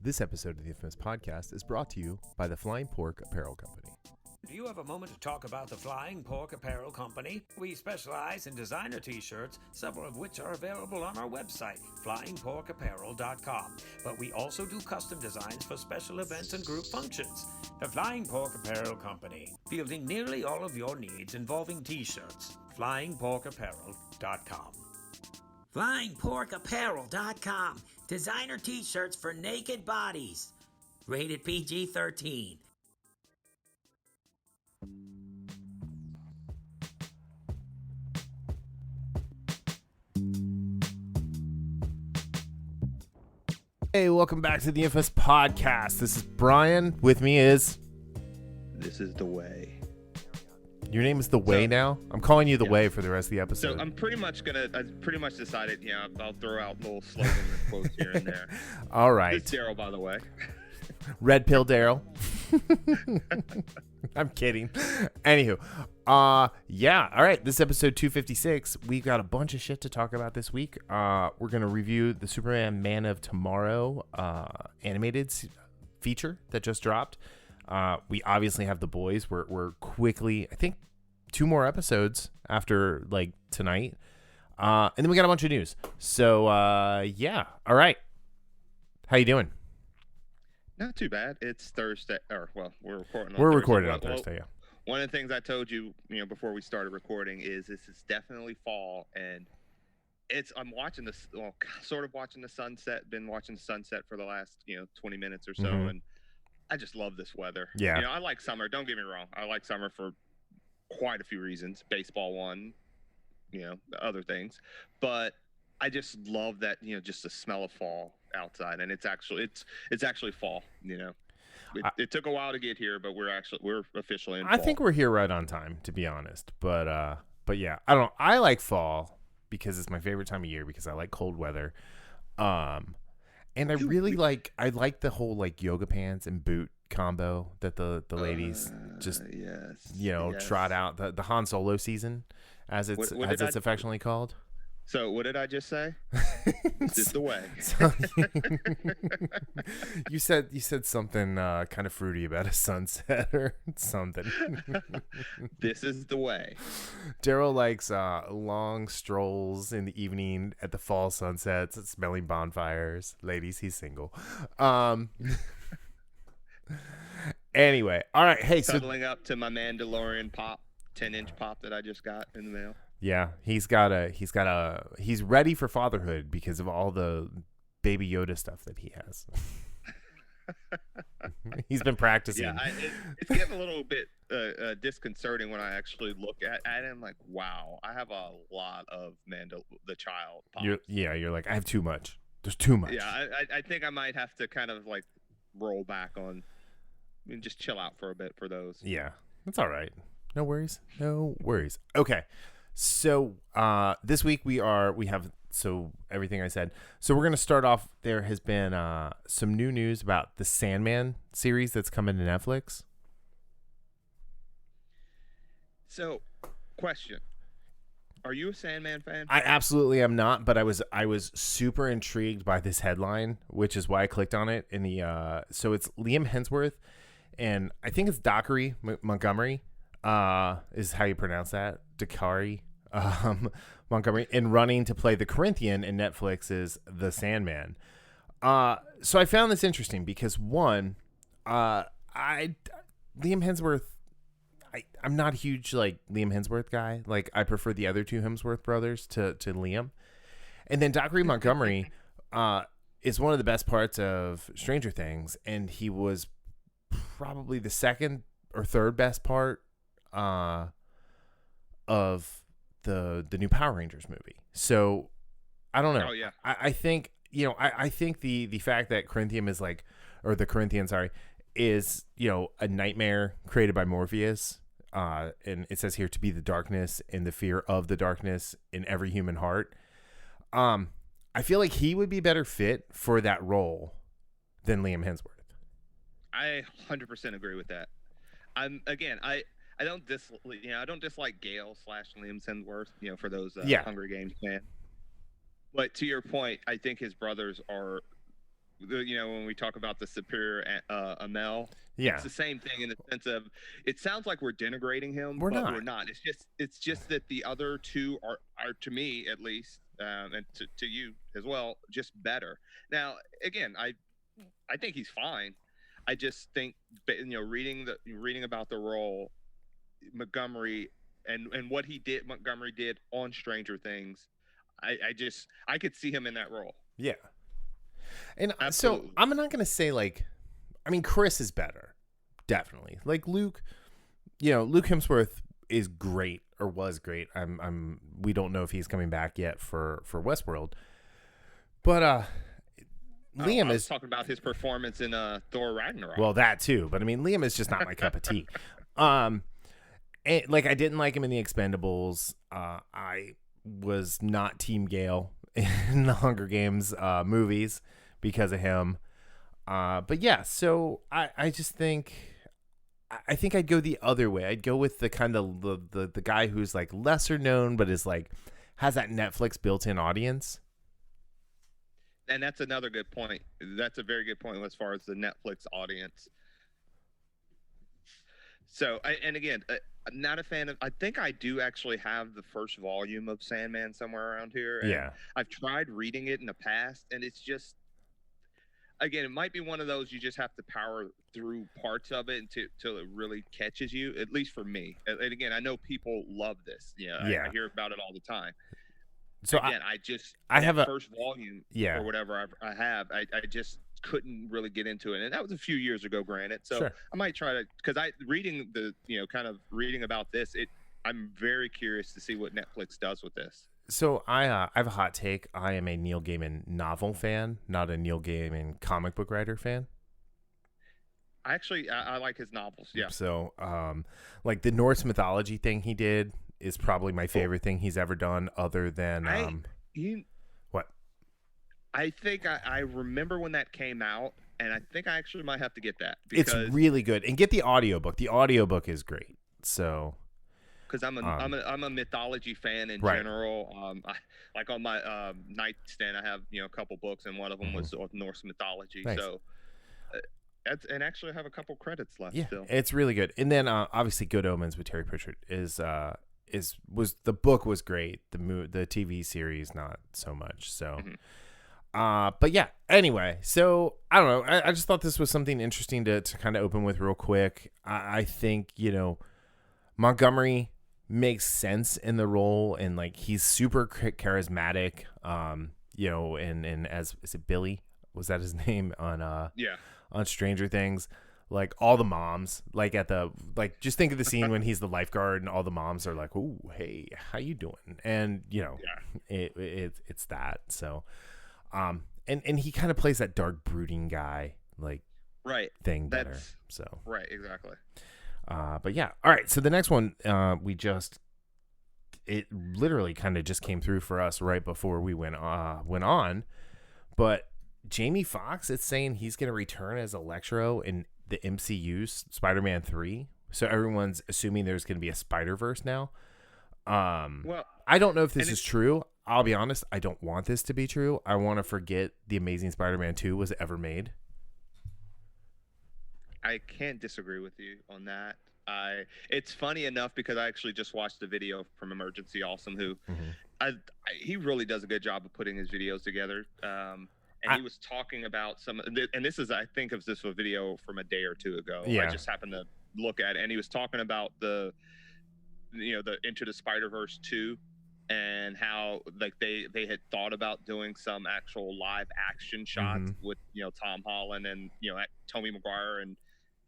This episode of the Infamous Podcast is brought to you by the Flying Pork Apparel Company. Do you have a moment to talk about the Flying Pork Apparel Company? We specialize in designer t-shirts, several of which are available on our website, flyingporkapparel.com. But we also do custom designs for special events and group functions. The Flying Pork Apparel Company, fielding nearly all of your needs involving t-shirts. flyingporkapparel.com. flyingporkapparel.com. Designer t-shirts for naked bodies. Rated PG-13. Hey, welcome back to the Infamous Podcast. This is Brian. With me is... This is The Way. Your name is The Way now? I'm calling you The Way for the rest of the episode. So I pretty much decided, I'll throw out little slogans and quotes here and there. All right. It's Darryl, by the way. Red Pill Darryl. I'm kidding. Anywho, yeah. All right. This is episode 256. We've got a bunch of shit to talk about this week. We're going to review the Superman Man of Tomorrow animated feature that just dropped. We obviously have The Boys. We're quickly, I think, 2 more episodes after like tonight. And then we got a bunch of news. So, yeah. All right. How you doing? Not too bad. It's Thursday, we're recording on We're Thursday. recording on Thursday, yeah. One of the things I told you, before we started recording is this is definitely fall, and I'm watching this, sort of watching the sunset, been watching the sunset for the last, 20 minutes or so, and I just love this weather. Yeah. I like summer. Don't get me wrong. I like summer for quite a few reasons. Baseball one, other things. But I just love that, just the smell of fall outside. And it's actually fall, It took a while to get here, but we're officially in fall. I think we're here right on time, to be honest. But yeah, I don't know. I like fall because it's my favorite time of year because I like cold weather. And I really like the whole like yoga pants and boot combo that the ladies just trot out, the Han Solo season as it's affectionately called. So what did I just say? This is the way. You said something kind of fruity about a sunset or something. This is the way. Darryl likes long strolls in the evening at the fall sunsets, smelling bonfires. Ladies, he's single. Anyway, all right. Hey, cuddling up to my Mandalorian pop, 10-inch pop that I just got in the mail. Yeah, he's ready for fatherhood because of all the Baby Yoda stuff that he has. He's been practicing. Yeah, it's getting a little bit disconcerting when I actually look at him. Like, wow, I have a lot of the child pops. You're like, I have too much. There's too much. Yeah, I think I might have to kind of like roll back on and just chill out for a bit for those. Yeah, that's all right. No worries. Okay. So this week we have everything I said. So we're going to start off. There has been some new news about the Sandman series that's coming to Netflix. So, question. Are you a Sandman fan? I absolutely am not, but I was super intrigued by this headline, which is why I clicked on it. So it's Liam Hemsworth, and I think it's Dakari Montgomery. Is how you pronounce that. Dakari Montgomery, and running to play the Corinthian in Netflix's The Sandman. So I found this interesting because Liam Hemsworth, I'm not a huge like Liam Hemsworth guy. Like I prefer the other two Hemsworth brothers to Liam. And then Dakari Montgomery is one of the best parts of Stranger Things, and he was probably the second or third best part of the new Power Rangers movie. So I don't know. Oh yeah. I think I think the fact that Corinthian is like, or the Corinthian, sorry, is a nightmare created by Morpheus. And it says here to be the darkness and the fear of the darkness in every human heart. I feel like he would be better fit for that role than Liam Hemsworth. I 100% agree with that. I don't dislike Gale / Liam Hemsworth, for those Hunger Games fans. But to your point, I think his brothers are when we talk about the superior Amel, Yeah. it's the same thing in the sense of it sounds like we're denigrating him, We're but not. we're not. It's just that the other two are to me at least, and to you as well, just better. Now, again, I think he's fine. I just think, reading about the role, Montgomery and what Montgomery did on Stranger Things, I could see him in that role. Yeah. And Absolutely. so I'm not going to say Chris is better. Definitely. Like Luke Hemsworth is great or was great. We don't know if he's coming back yet for Westworld. But Liam is is talking about his performance in Thor Ragnarok. Well, that too, but I mean Liam is just not my cup of tea. And, I didn't like him in the Expendables. I was not Team Gale in the Hunger Games movies because of him. But yeah, so I just think I'd go the other way. I'd go with the kind of the guy who's like lesser known, but is like has that Netflix built-in audience. And that's another good point. That's a very good point as far as the Netflix audience. So, I'm not a fan of. I think I do actually have the first volume of Sandman somewhere around here. And yeah, I've tried reading it in the past, and it's just, again, it might be one of those you just have to power through parts of it until it really catches you. At least for me. And again, I know people love this. I hear about it all the time. So again, I have a first volume, yeah, or whatever I just couldn't really get into it, and that was a few years ago, granted. So sure. I might try to, because reading about this, I'm very curious to see what Netflix does with this. So I have a hot take. I am a Neil Gaiman novel fan, not a Neil Gaiman comic book writer fan. I like his novels. Yeah. So like the Norse mythology thing he did is probably my favorite thing he's ever done, other than what? I think I remember when that came out, and I think I actually might have to get that. Because it's really good, and get the audiobook. The audiobook is great. So because I'm a mythology fan in general. Like on my nightstand, I have a couple books, and one of them was Norse mythology. Nice. So and actually I have a couple credits left. Yeah, still. It's really good. And then obviously Good Omens with Terry Pritchard was the book was great. The TV series not so much. So. But yeah, anyway, so I don't know. I just thought this was something interesting to kind of open with real quick. I think, Montgomery makes sense in the role, and like he's super charismatic. And as is it Billy? Was that his name on Stranger Things? Like all the moms, like just think of the scene when he's the lifeguard and all the moms are like, "Ooh, hey, how you doing?" And it's that. So. And he kind of plays that dark brooding guy thing better. So right, exactly. But yeah, all right. So the next one, it literally kind of just came through for us right before we went on. But Jamie Foxx, it's saying he's going to return as Electro in the MCU's Spider-Man 3. So everyone's assuming there's going to be a Spider-Verse now. Well, I don't know if this is true. I'll be honest, I don't want this to be true. I want to forget The Amazing Spider-Man 2 was ever made. I can't disagree with you on that. It's funny enough because I actually just watched a video from Emergency Awesome, who he really does a good job of putting his videos together. He was talking about and this is, I think of this a video from a day or two ago. Yeah. I just happened to look at it, and he was talking about the Into the Spider-Verse 2. And how they had thought about doing some actual live action shots with Tom Holland and Tobey Maguire and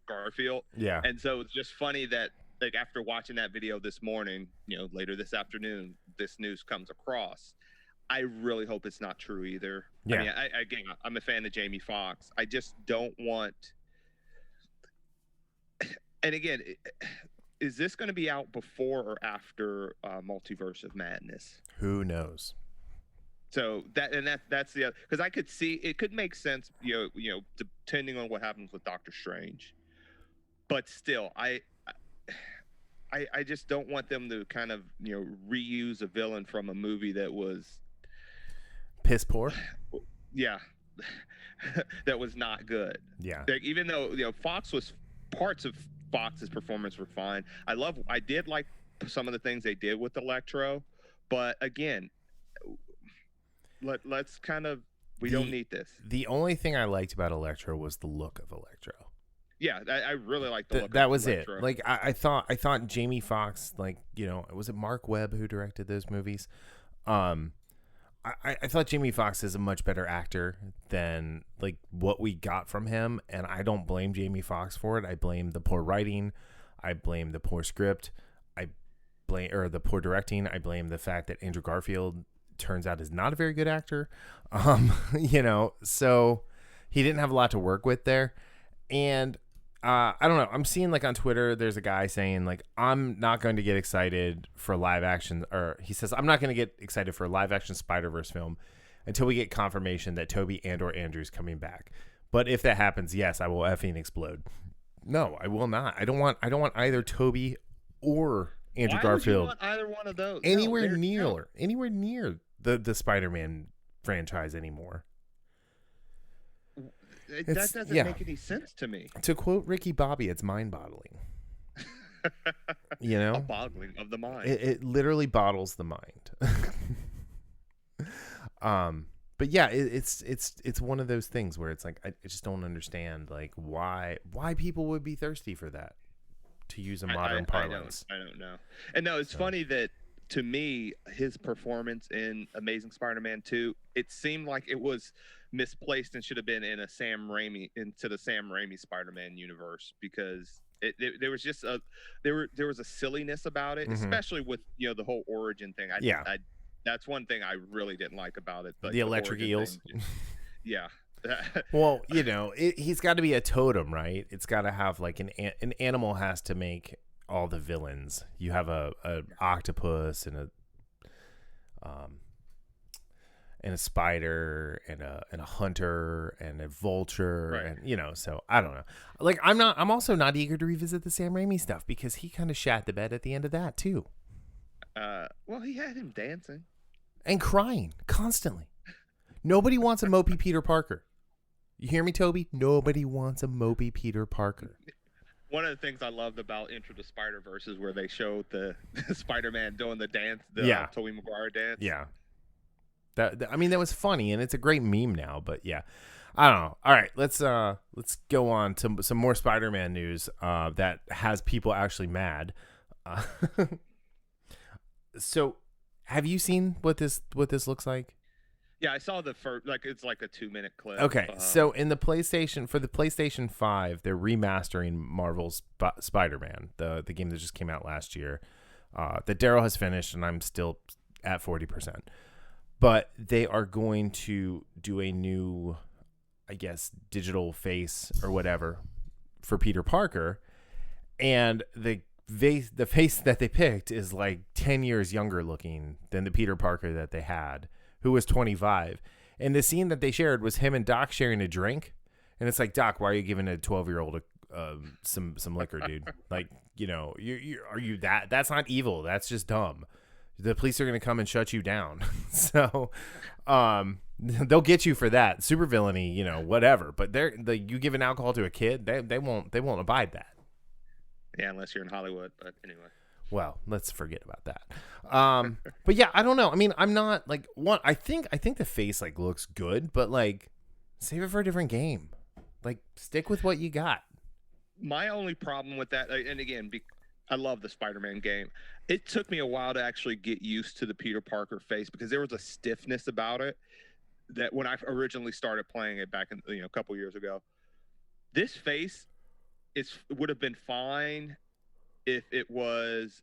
Garfield. Yeah. And so it's just funny that after watching that video this morning, later this afternoon, this news comes across. I really hope it's not true either. Yeah. I mean, I'm a fan of Jamie Foxx. I just don't want. And again. Is this going to be out before or after Multiverse of Madness? Who knows? So that's the other, because I could see it could make sense, depending on what happens with Doctor Strange. But still, I just don't want them to kind of reuse a villain from a movie that was piss poor. Yeah. that was not good. Yeah. Like, even though parts of Fox's performance were fine. I did like some of the things they did with Electro, but again, let's kind of we don't need this. The only thing I liked about Electro was the look of Electro. Yeah, I really like the look. That of was Electro. it. Like I thought Jamie Foxx, like, you know, was it Mark Webb who directed those movies? I thought Jamie Foxx is a much better actor than like what we got from him, and I don't blame Jamie Foxx for it. I blame the poor writing, I blame the poor script, the poor directing. I blame the fact that Andrew Garfield turns out is not a very good actor. You know, so he didn't have a lot to work with there, and I don't know. I'm seeing like on Twitter, there's a guy saying like, I'm not going to get excited for live action, or he says, I'm not going to get excited for a live action Spider-Verse film until we get confirmation that Toby and/or Andrew's coming back. But if that happens, yes, I will effing explode. No, I will not. I don't want either Toby or Andrew Garfield. Why would you want either one of those? Anywhere near the Spider-Man franchise anymore. That doesn't make any sense to me. To quote Ricky Bobby, it's mind-boggling. You know, a boggling of the mind. It literally bottles the mind. But yeah, it's one of those things where it's like I just don't understand like why people would be thirsty for that, to use a modern parlance. I don't know. And no, it's funny that to me, his performance in Amazing Spider-Man 2, it seemed like it was misplaced and should have been in the Sam Raimi Spider-Man universe, because there was just there was a silliness about it, especially with the whole origin thing. That's one thing I really didn't like about it. Like the electric eels. Yeah. Well, he's got to be a totem, right? It's got to have like an animal has to make all the villains. You have a octopus and a spider and a hunter and a vulture, right. And so I don't know. Like I'm also not eager to revisit the Sam Raimi stuff, because he kind of shat the bed at the end of that too. Well, he had him dancing and crying constantly. Nobody wants a mopey Peter Parker. You hear me, Toby? Nobody wants a mopey Peter Parker. One of the things I loved about Into the Spider-Verse is where they showed the Spider-Man doing the dance, Tobey Maguire dance. Yeah. That was funny, and it's a great meme now, but yeah. I don't know. All right, let's go on to some more Spider-Man news that has people actually mad. So, have you seen what this looks like? Yeah, I saw the first, it's like a 2-minute clip. Okay, so for the PlayStation 5, they're remastering Marvel's Spider-Man, the game that just came out last year, that Darryl has finished, and I'm still at 40%. But they are going to do a new, I guess, digital face or whatever for Peter Parker, and the face that they picked is like 10 years younger looking than the Peter Parker that they had, who was 25. And the scene that they shared was him and Doc sharing a drink. And it's like, Doc, why are you giving a 12-year-old some liquor, dude? Like, are you that? That's not evil. That's just dumb. The police are going to come and shut you down. So, they'll get you for that. Super villainy, whatever. But you giving alcohol to a kid, they won't abide that. Yeah, unless you're in Hollywood. But anyway. Well, let's forget about that. But yeah, I don't know. I mean, I'm not like one. I think the face like looks good, but like save it for a different game. Like stick with what you got. My only problem with that, and again, I love the Spider-Man game. It took me a while to actually get used to the Peter Parker face, because there was a stiffness about it that when I originally started playing it back in a couple years ago. This face would have been fine if it was,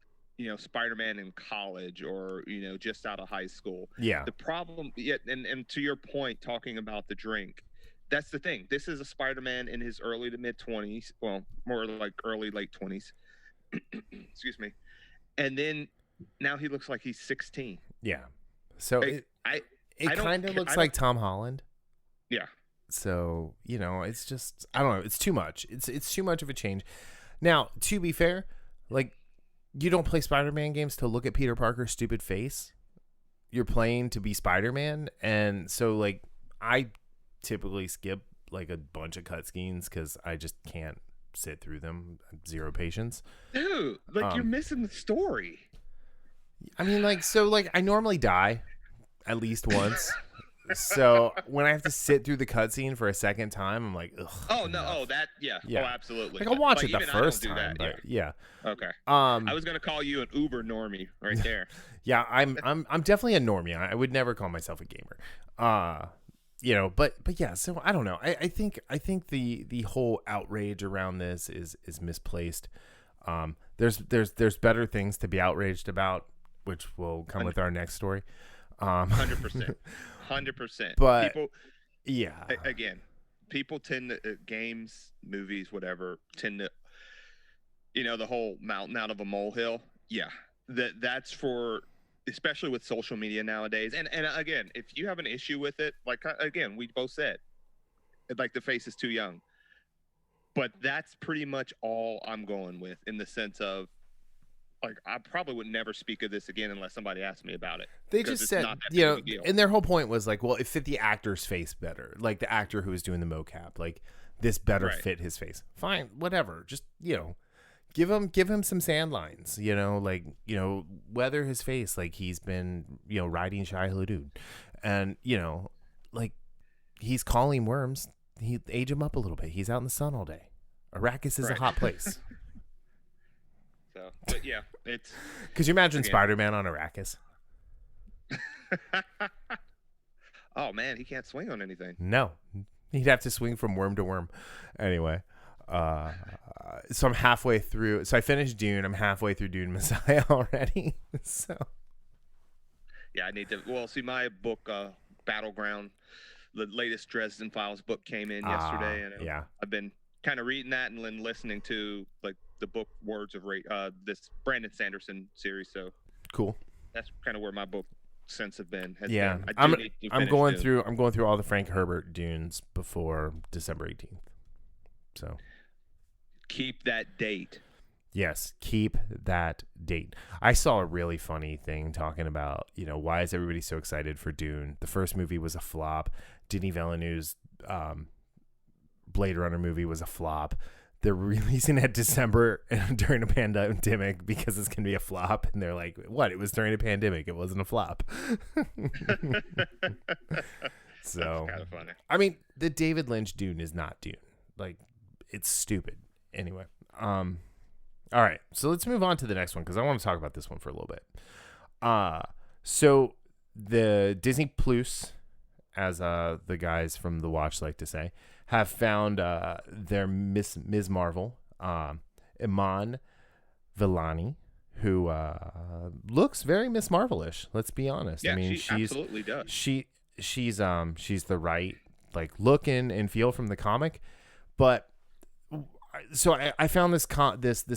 Spider-Man in college or, just out of high school. Yeah. The problem, and to your point, talking about the drink, that's the thing. This is a Spider-Man in his early to mid 20s. Well, more like early, late 20s. Excuse me. And then now he looks like he's 16. Yeah. So it kind of looks like Tom Holland. Yeah. So, it's just, I don't know. It's too much. It's too much of a change. Now, to be fair, like, you don't play Spider-Man games to look at Peter Parker's stupid face. You're playing to be Spider-Man. And so, like, I typically skip like a bunch of cutscenes because I just can't sit through them. Zero patience. Dude, like you're missing the story. I mean, like, so like I normally die at least once. So when I have to sit through the cutscene for a second time, I'm like, ugh. Oh enough. no! Oh, that yeah. Yeah. Oh, absolutely. Like I'll watch Like, it the even I don't first do time, that, but yeah. Okay. I I was gonna call you an Uber normie right there. Yeah, I'm definitely a normie. I would never call myself a gamer. You know, but yeah, so I don't know. I think the whole outrage around this is misplaced. There's better things to be outraged about, which will come with our next story. 100%. 100%. But people, yeah, again, people tend to games, movies, whatever, tend to, the whole mountain out of a molehill. Yeah, that's for, especially with social media nowadays. And again, if you have an issue with it, like again, we both said, like the face is too young. But that's pretty much all I'm going with, in the sense of, like, I probably would never speak of this again unless somebody asked me about it. They just said, and their whole point was like, well, it fit the actor's face better. Like the actor who was doing the mocap, like this better fit his face. Fine, whatever. Just, give him some sand lines, like, weather his face like he's been, riding Shai Hulud. And, like he's calling worms. He age him up a little bit. He's out in the sun all day. Arrakis is a hot place. So, but yeah, it's. Could you imagine Spider-Man on Arrakis? Oh man, he can't swing on anything. No, he'd have to swing from worm to worm. Anyway, so I'm halfway through. So I finished Dune. I'm halfway through Dune Messiah already. So. Yeah, I need to. Well, see, my book, Battleground, the latest Dresden Files book came in yesterday, and I've been kind of reading that and then listening to like the book Words of Rage, this Brandon Sanderson series. So cool. That's kind of where my book sense have been. I'm going through all the Frank Herbert Dunes before December 18th. So keep that date. Yes, keep that date. I saw a really funny thing talking about, why is everybody so excited for Dune? The first movie was a flop. Denis Villeneuve's Blade Runner movie was a flop. They're releasing it December during a pandemic because it's going to be a flop. And they're like, what? It was during a pandemic. It wasn't a flop. So, kind of funny. I mean, the David Lynch Dune is not Dune. Like, it's stupid. Anyway. All right. So let's move on to the next one because I want to talk about this one for a little bit. So the Disney Plus, as the guys from The Watch like to say, have found their Ms. Marvel, Iman Vellani, who looks very Miss Marvel-ish. Let's be honest. Yeah, I mean, she absolutely does. She's the right like look and feel from the comic, but so I found this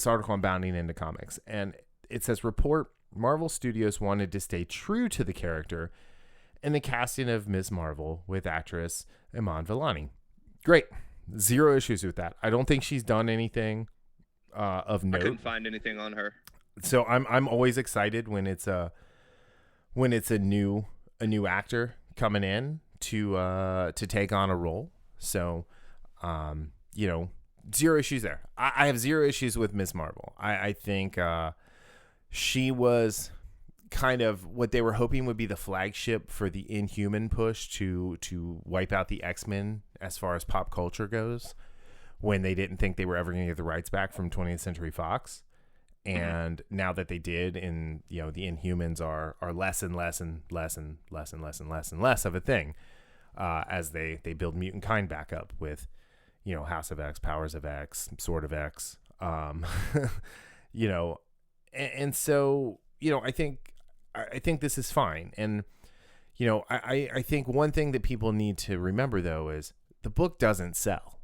article on Bounding Into Comics, and it says report Marvel Studios wanted to stay true to the character in the casting of Ms. Marvel with actress Iman Vellani. Great. Zero issues with that. I don't think she's done anything of note. I couldn't find anything on her. So I'm always excited when it's a new actor coming in to take on a role. So zero issues there. I have zero issues with Ms. Marvel. I think she was kind of what they were hoping would be the flagship for the Inhuman push to wipe out the X-Men as far as pop culture goes, when they didn't think they were ever going to get the rights back from 20th Century Fox. And now that they did, and the Inhumans are less and less and less and less and less and less and less of a thing as they build mutant kind back up with House of X, Powers of X, Sword of X, and so I think this is fine. And I think one thing that people need to remember though is the book doesn't sell.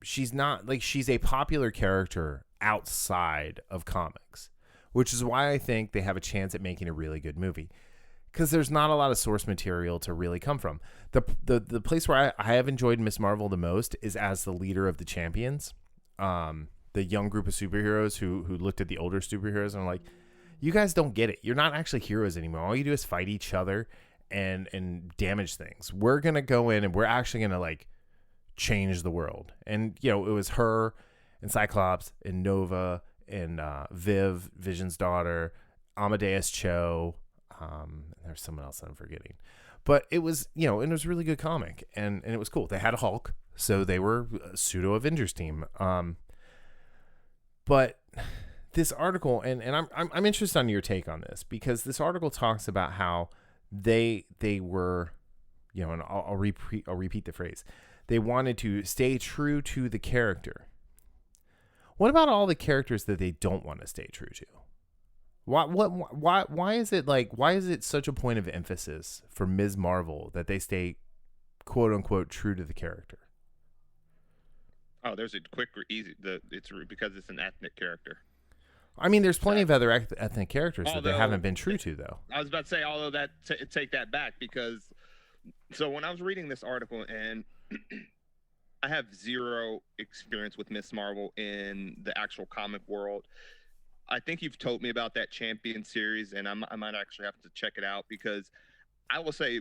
She's not like, she's a popular character outside of comics, which is why I think they have a chance at making a really good movie, because there's not a lot of source material to really come from. The place where I have enjoyed Miss Marvel the most is as the leader of the Champions, the young group of superheroes who looked at the older superheroes and are like, you guys don't get it. You're not actually heroes anymore. All you do is fight each other and damage things. We're gonna go in and we're actually gonna like change the world. And it was her and Cyclops and Nova and Vision's daughter, Amadeus Cho. There's someone else I'm forgetting, but it was and it was a really good comic, and it was cool. They had a Hulk, so they were a pseudo Avengers team. But this article, and I'm interested on your take on this, because this article talks about how they were, and I'll repeat the phrase. They wanted to stay true to the character. What about all the characters that they don't want to stay true to? Why is it such a point of emphasis for Ms. Marvel that they stay quote unquote true to the character? Oh, there's a quick, easy. It's because it's an ethnic character. I mean, there's plenty of other ethnic characters that they haven't been true to, though. I was about to say, although take that back, because so when I was reading this article, and I have zero experience with Miss Marvel in the actual comic world. I think you've told me about that Champion series, and I might actually have to check it out, because I will say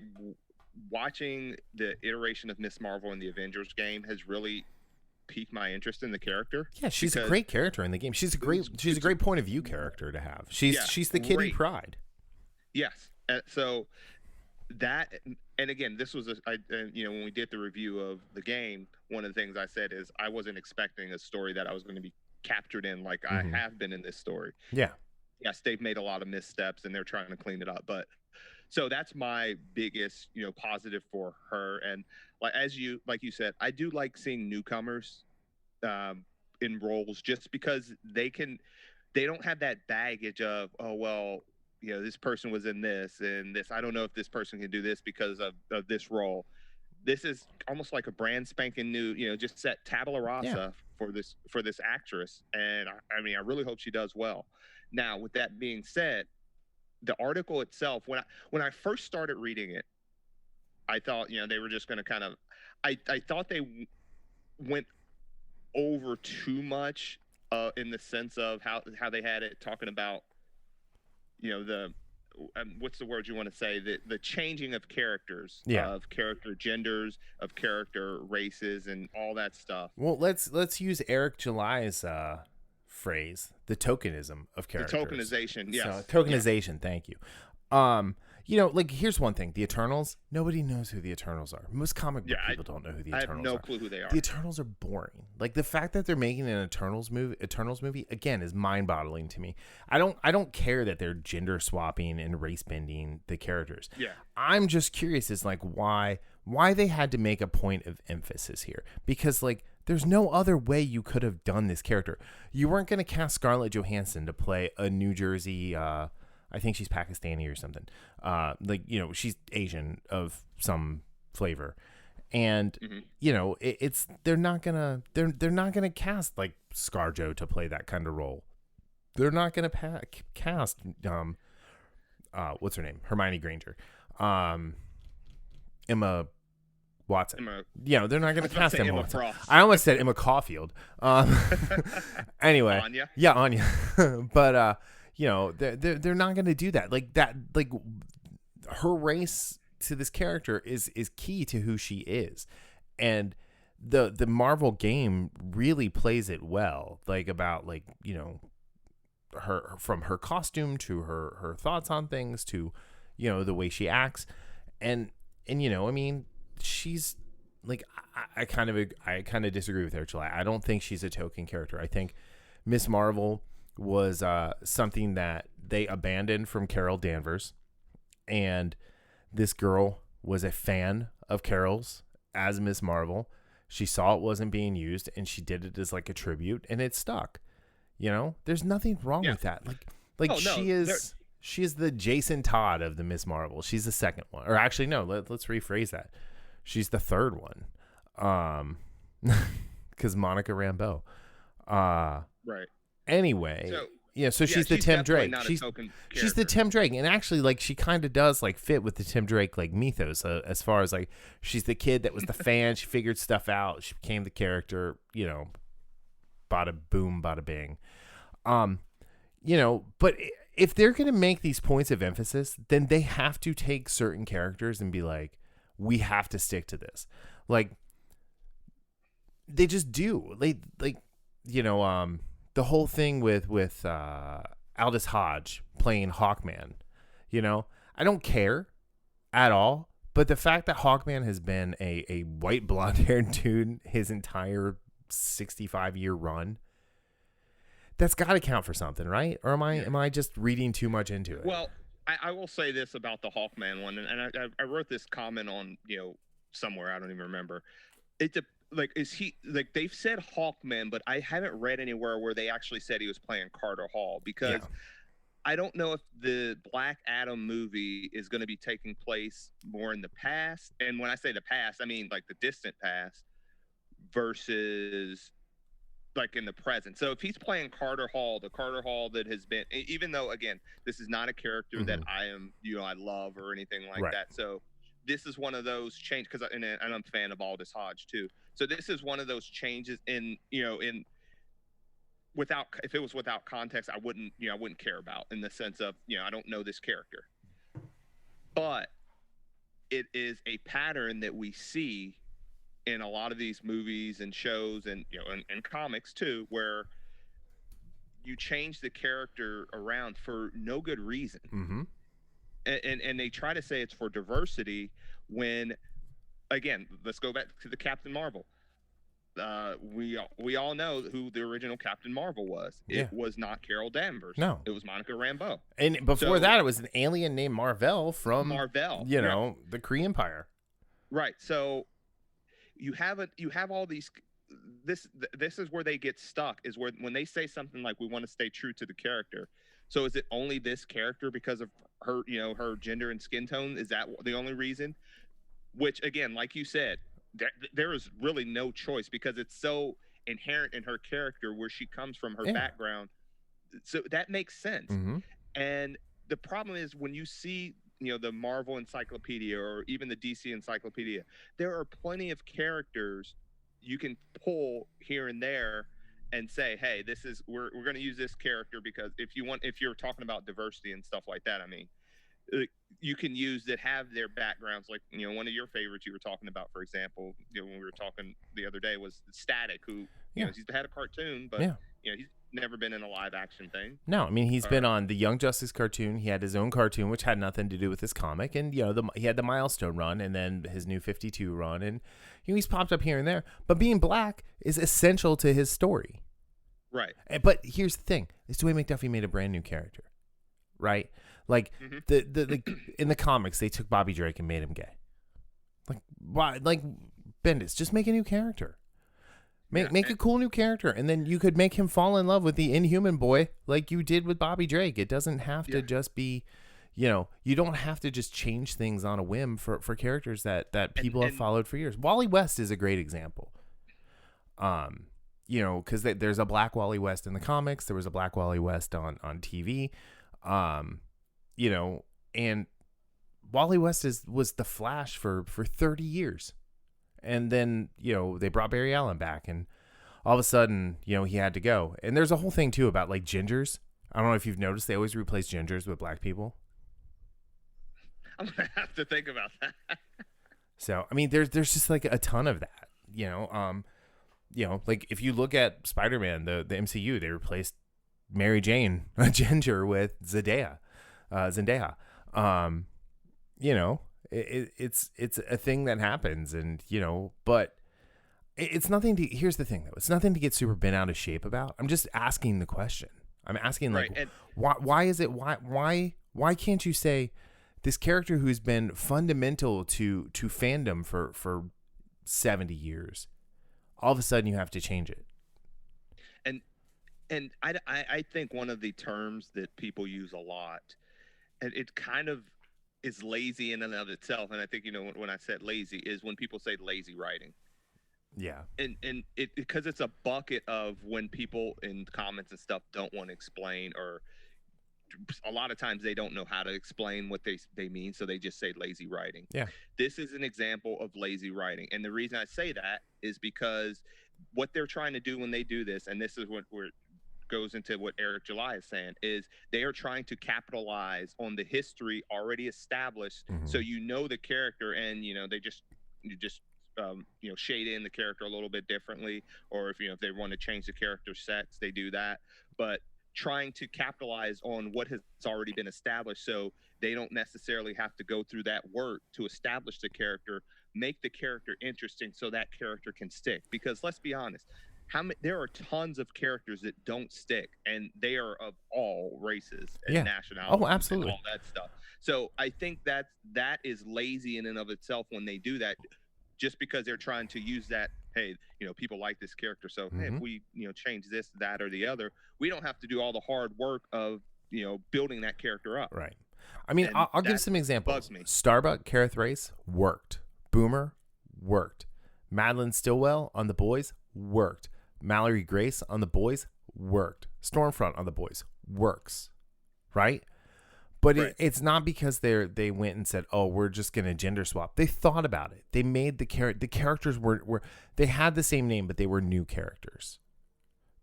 watching the iteration of Miss Marvel in the Avengers game has really piqued my interest in the character. Yeah, she's a great character in the game. She's a great point of view character to have. She's the Kitty Pryde. Yes. So that, and again, this was when we did the review of the game, one of the things I said is I wasn't expecting a story that I was going to be captured in like I have been in this story. Yeah. Yes, they've made a lot of missteps and they're trying to clean it up, but so that's my biggest, positive for her. And like you said, I do like seeing newcomers in roles, just because they don't have that baggage of, oh, well, this person was in this and this. I don't know if this person can do this because of this role. This is almost like a brand spanking new, just set tabula rasa for this actress. And I mean, I really hope she does well. Now, with that being said, the article itself, when I first started reading it, I thought, they were just going to kind of, I thought they went over too much in the sense of how they had it talking about, the, what's the word you want to say? The changing of characters, of character genders, of character races, and all that stuff. Well, let's use Eric July's phrase, the tokenism of characters. The tokenization, yes. So, tokenization, thank you. Like, here's one thing. The Eternals, nobody knows who the Eternals are. Most comic book people don't know who the Eternals are. I have no clue who they are. The Eternals are boring. Like, the fact that they're making an Eternals movie, again, is mind-boggling to me. I don't care that they're gender swapping and race bending the characters. Yeah. I'm just curious as like why they had to make a point of emphasis here. Because like there's no other way you could have done this character. You weren't going to cast Scarlett Johansson to play a New Jersey I think she's Pakistani or something. She's Asian of some flavor. And they're not gonna cast like ScarJo to play that kind of role. They're not gonna cast what's her name? Hermione Granger. Emma Watson. They're not gonna cast Emma Watson. Frost. I almost said Emma Caulfield. Anyway. Anya? Yeah, Anya. But they're not going to do that. Like that, like her race to this character is key to who she is, and the Marvel game really plays it well. Like about like her from her costume to her thoughts on things to the way she acts, and I mean she's like I kind of disagree with her, July. I don't think she's a token character. I think Miss Marvel was something that they abandoned from Carol Danvers, and this girl was a fan of Carol's as Miss Marvel. She saw it wasn't being used, and she did it as like a tribute, and it stuck. There's nothing wrong with that. She is the Jason Todd of the Miss Marvel. She's the second one, or actually no. Let's rephrase that. She's the third one, because Monica Rambeau. Right. Anyway, so she's the Tim Drake. She's the Tim Drake, and actually, like, she kind of does like fit with the Tim Drake like mythos as far as like she's the kid that was the fan. She figured stuff out. She became the character. Bada boom, bada bing. But if they're going to make these points of emphasis, then they have to take certain characters and be like, we have to stick to this. Like, they just do. Like, you know, the whole thing with Aldous Hodge playing Hawkman, you know, I don't care at all. But the fact that Hawkman has been a white blonde-haired dude his entire 65-year run, that's got to count for something, right? Or am I just reading too much into it? Well, I will say this about the Hawkman one, and I wrote this comment on, you know, somewhere, I don't even remember. Like, is he, like, they've said Hawkman, but I haven't read anywhere where they actually said he was playing Carter Hall, because I don't know if the Black Adam movie is going to be taking place more in the past. And when I say the past, I mean like the distant past versus like in the present. So if he's playing Carter Hall, the Carter Hall that has been, even though, again, this is not a character that I am, you know, I love or anything like that. So this is one of those changes, because and I'm a fan of Aldous Hodge too. So this is one of those changes in, you know, in, without, if it was without context, I wouldn't care about, in the sense of, you know, I don't know this character. But it is a pattern that we see in a lot of these movies and shows, and, you know, and comics too, where you change the character around for no good reason. And they try to say it's for diversity, when, again, let's go back to the Captain Marvel. We all know who the original Captain Marvel was. It was not Carol Danvers. No. It was Monica Rambeau. And before that, it was an alien named Marvel from you know, the Kree Empire. Right. So you have all these. This is where they get stuck, is where, when they say something like, we want to stay true to the character. So is it only this character because of her, you know, her gender and skin tone? Is that the only reason? Which, again, like you said, there is really no choice, because it's so inherent in her character, where she comes from, her background. So that makes sense. And the problem is, when you see, you know, the Marvel Encyclopedia or even the DC Encyclopedia, there are plenty of characters you can pull here and there and say, hey, this is, we're going to use this character, because if you're talking about diversity and stuff like that, I mean, you can use that have their backgrounds. Like, you know, one of your favorites you were talking about, for example, you know, when we were talking the other day, was Static, who, you know, he's had a cartoon, but, you know, he's never been in a live action thing. No, I mean, he's been on the Young Justice cartoon. He had his own cartoon, which had nothing to do with his comic. And, you know, he had the Milestone run, and then his New 52 run. And, you know, he's popped up here and there. But being black is essential to his story. Right. But here's the thing. Dwayne McDuffie made a brand new character. Right? Like, the in the comics, they took Bobby Drake and made him gay. Like, why? Like, Bendis, just make a new character. Make a cool new character, and then you could make him fall in love with the Inhuman boy, like you did with Bobby Drake. It doesn't have to just be, you know, you don't have to just change things on a whim for characters that people have followed for years. Wally West is a great example. You know, because there's a black Wally West in the comics. There was a black Wally West on TV. You know, and Wally West was the Flash for 30 years. And then, you know, they brought Barry Allen back, and all of a sudden, you know, he had to go. And there's a whole thing too about like gingers. I don't know if you've noticed, they always replace gingers with black people. I'm going to have to think about that. So, I mean, there's just like a ton of that, you know, like if you look at Spider-Man, the MCU, they replaced Mary Jane, a ginger, with Zendaya. You know, it's a thing that happens, and, you know, but it's nothing to, here's the thing though, it's nothing to get super bent out of shape about. I'm just asking the question. I'm asking, like, right. why is it, why can't you say this character who's been fundamental to fandom for 70 years, all of a sudden you have to change it? And I think one of the terms that people use a lot, and it kind of is lazy in and of itself, and I think, you know, when I said lazy, is when people say lazy writing. Yeah. And it, because it's a bucket of when people in comments and stuff don't want to explain, or a lot of times they don't know how to explain what they mean, so they just say lazy writing. Yeah. This is an example of lazy writing. And the reason I say that is because what they're trying to do when they do this, and this is what goes into what Eric July is saying, is they are trying to capitalize on the history already established, so the character, and they just shade in the character a little bit differently, or if they want to change the character sets, they do that. But trying to capitalize on what has already been established, so they don't necessarily have to go through that work to establish the character, make the character interesting so that character can stick. Because let's be honest, there are tons of characters that don't stick, and they are of all races and nationalities. Oh, absolutely. And all that stuff. So I think that is lazy in and of itself when they do that, just because they're trying to use that. Hey, people like this character, so hey, if we change this, that, or the other, we don't have to do all the hard work of building that character up. Right. I mean, I'll give some examples. Bugs me. Starbuck, Kareth Race worked. Boomer worked. Madeline Stillwell on The Boys worked. Mallory Grace on The Boys worked. Stormfront on The Boys works. Right? But it's not because they went and said, "Oh, we're just going to gender swap." They thought about it. They made the characters were they had the same name, but they were new characters.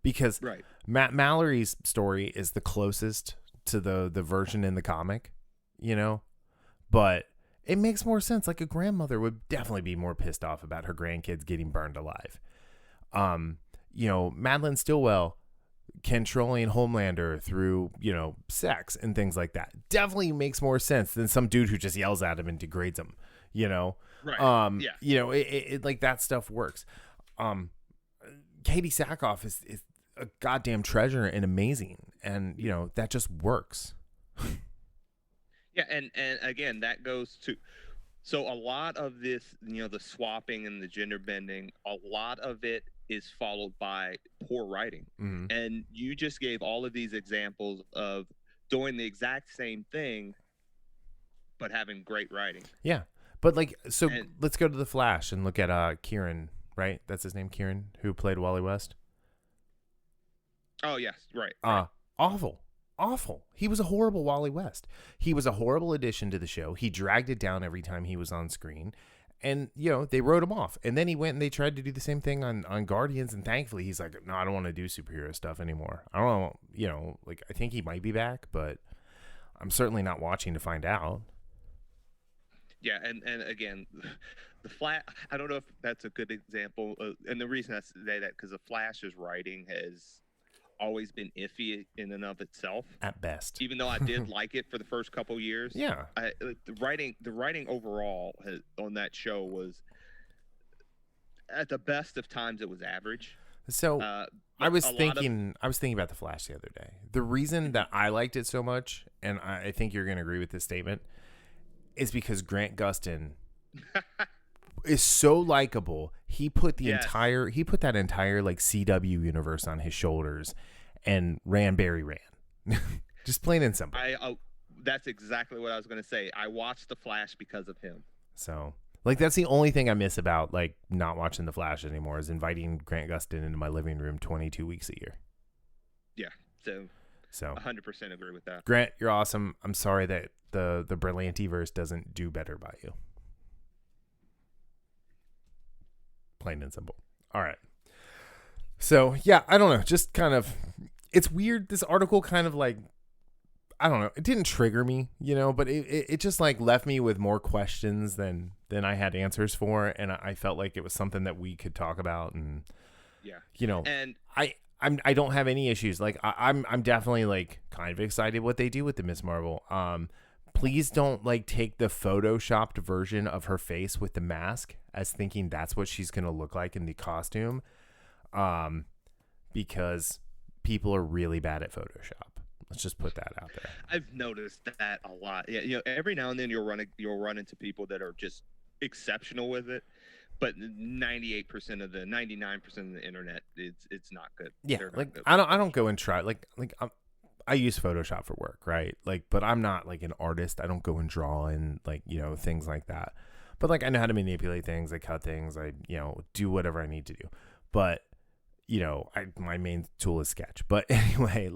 Because Mallory's story is the closest to the version in the comic, but it makes more sense. Like, a grandmother would definitely be more pissed off about her grandkids getting burned alive. Madeline Stillwell controlling Homelander through, sex and things like that definitely makes more sense than some dude who just yells at him and degrades him, Right. Like, that stuff works. Katie Sackhoff is a goddamn treasure and amazing. And, that just works. Yeah. And again, that goes to, so a lot of this, the swapping and the gender bending, a lot of it is followed by poor writing. And you just gave all of these examples of doing the exact same thing, but having great writing. Yeah. But let's go to The Flash and look at Kieran, right? That's his name, Kieran, who played Wally West. Oh, yes. Right. Awful. He was a horrible Wally West. He was a horrible addition to the show. He dragged it down every time he was on screen. And, they wrote him off. And then he went and they tried to do the same thing on Guardians. And thankfully, he's like, no, I don't want to do superhero stuff anymore. I don't know, I think he might be back, but I'm certainly not watching to find out. Yeah, and again, the Flash, I don't know if that's a good example. And the reason I say that, because the Flash's writing has always been iffy in and of itself, at best. Even though I did like it for the first couple years. Yeah, the writing overall on that show was, at the best of times, it was average. So I was thinking about The Flash the other day. The reason that I liked it so much, and I think you're going to agree with this statement, is because Grant Gustin is so likable. He put that entire like CW universe on his shoulders and ran. Just plain and simple. That's exactly what I was going to say. I watched The Flash because of him. So, that's the only thing I miss about not watching The Flash anymore, is inviting Grant Gustin into my living room 22 weeks a year. Yeah. So 100% agree with that. Grant, you're awesome. I'm sorry that the Berlantiverse doesn't do better by you. Plain and simple. All right. So, yeah, I don't know. Just kind of, it's weird. This article kind of I don't know. It didn't trigger me, but it just left me with more questions than I had answers for. And I felt like it was something that we could talk about. And, and I don't have any issues. I'm definitely kind of excited what they do with the Miss Marvel. Please don't take the photoshopped version of her face with the mask as thinking that's what she's going to look like in the costume. Because people are really bad at Photoshop. Let's just put that out there. I've noticed that a lot. Yeah, every now and then you'll run into people that are just exceptional with it, but 98% of the 99% of the internet, it's not good. Yeah, not good. I don't go and try I use Photoshop for work, right? But I'm not an artist. I don't go and draw and things like that. But I know how to manipulate things. I cut things. I do whatever I need to do. But my main tool is Sketch. But anyway,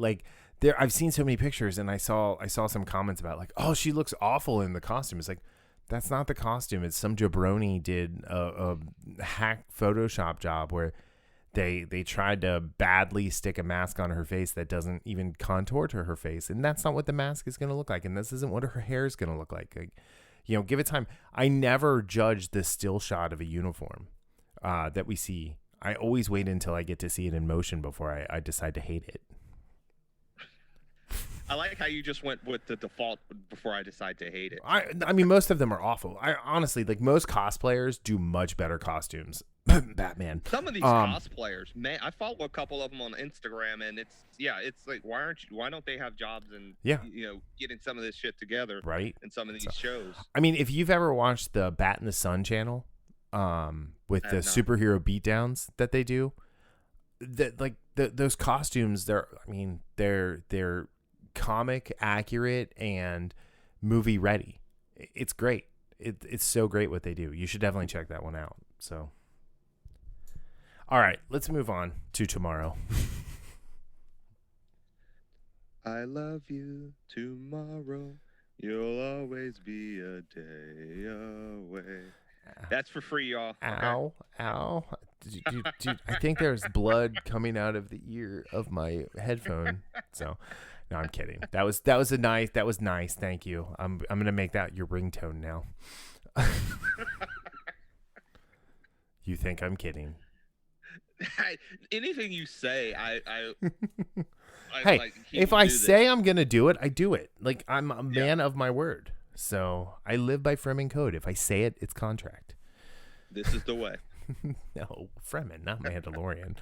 I've seen so many pictures, and I saw some comments about oh, she looks awful in the costume. It's that's not the costume. It's some jabroni did a hack Photoshop job where they tried to badly stick a mask on her face that doesn't even contour to her face, and that's not what the mask is going to look like, and this isn't what her hair is going to look like. Give it time. I never judge the still shot of a uniform that we see. I always wait until I get to see it in motion before I decide to hate it. I like how you just went with the default before I decide to hate it. I mean, most of them are awful. I honestly, like, most cosplayers do much better costumes. Batman. Some of these cosplayers, man, I follow a couple of them on Instagram, and it's like, why don't they have jobs and getting some of this shit together, right? In some of these shows. I mean, if you've ever watched the Bat in the Sun channel, with the superhero beatdowns that they do, those costumes, they're comic accurate and movie ready. It's great. It's so great what they do. You should definitely check that one out. So, all right, let's move on to tomorrow. I love you tomorrow. You'll always be a day away. That's for free, y'all. Ow, ow. Dude, I think there's blood coming out of the ear of my headphone. So, no, I'm kidding. That was nice. Thank you. I'm gonna make that your ringtone now. You think I'm kidding? Anything you say, hey, if I say I'm gonna do it, I do it. Like, I'm a man of my word. So I live by Fremen code. If I say it, it's contract. This is the way. No, Fremen, not Mandalorian.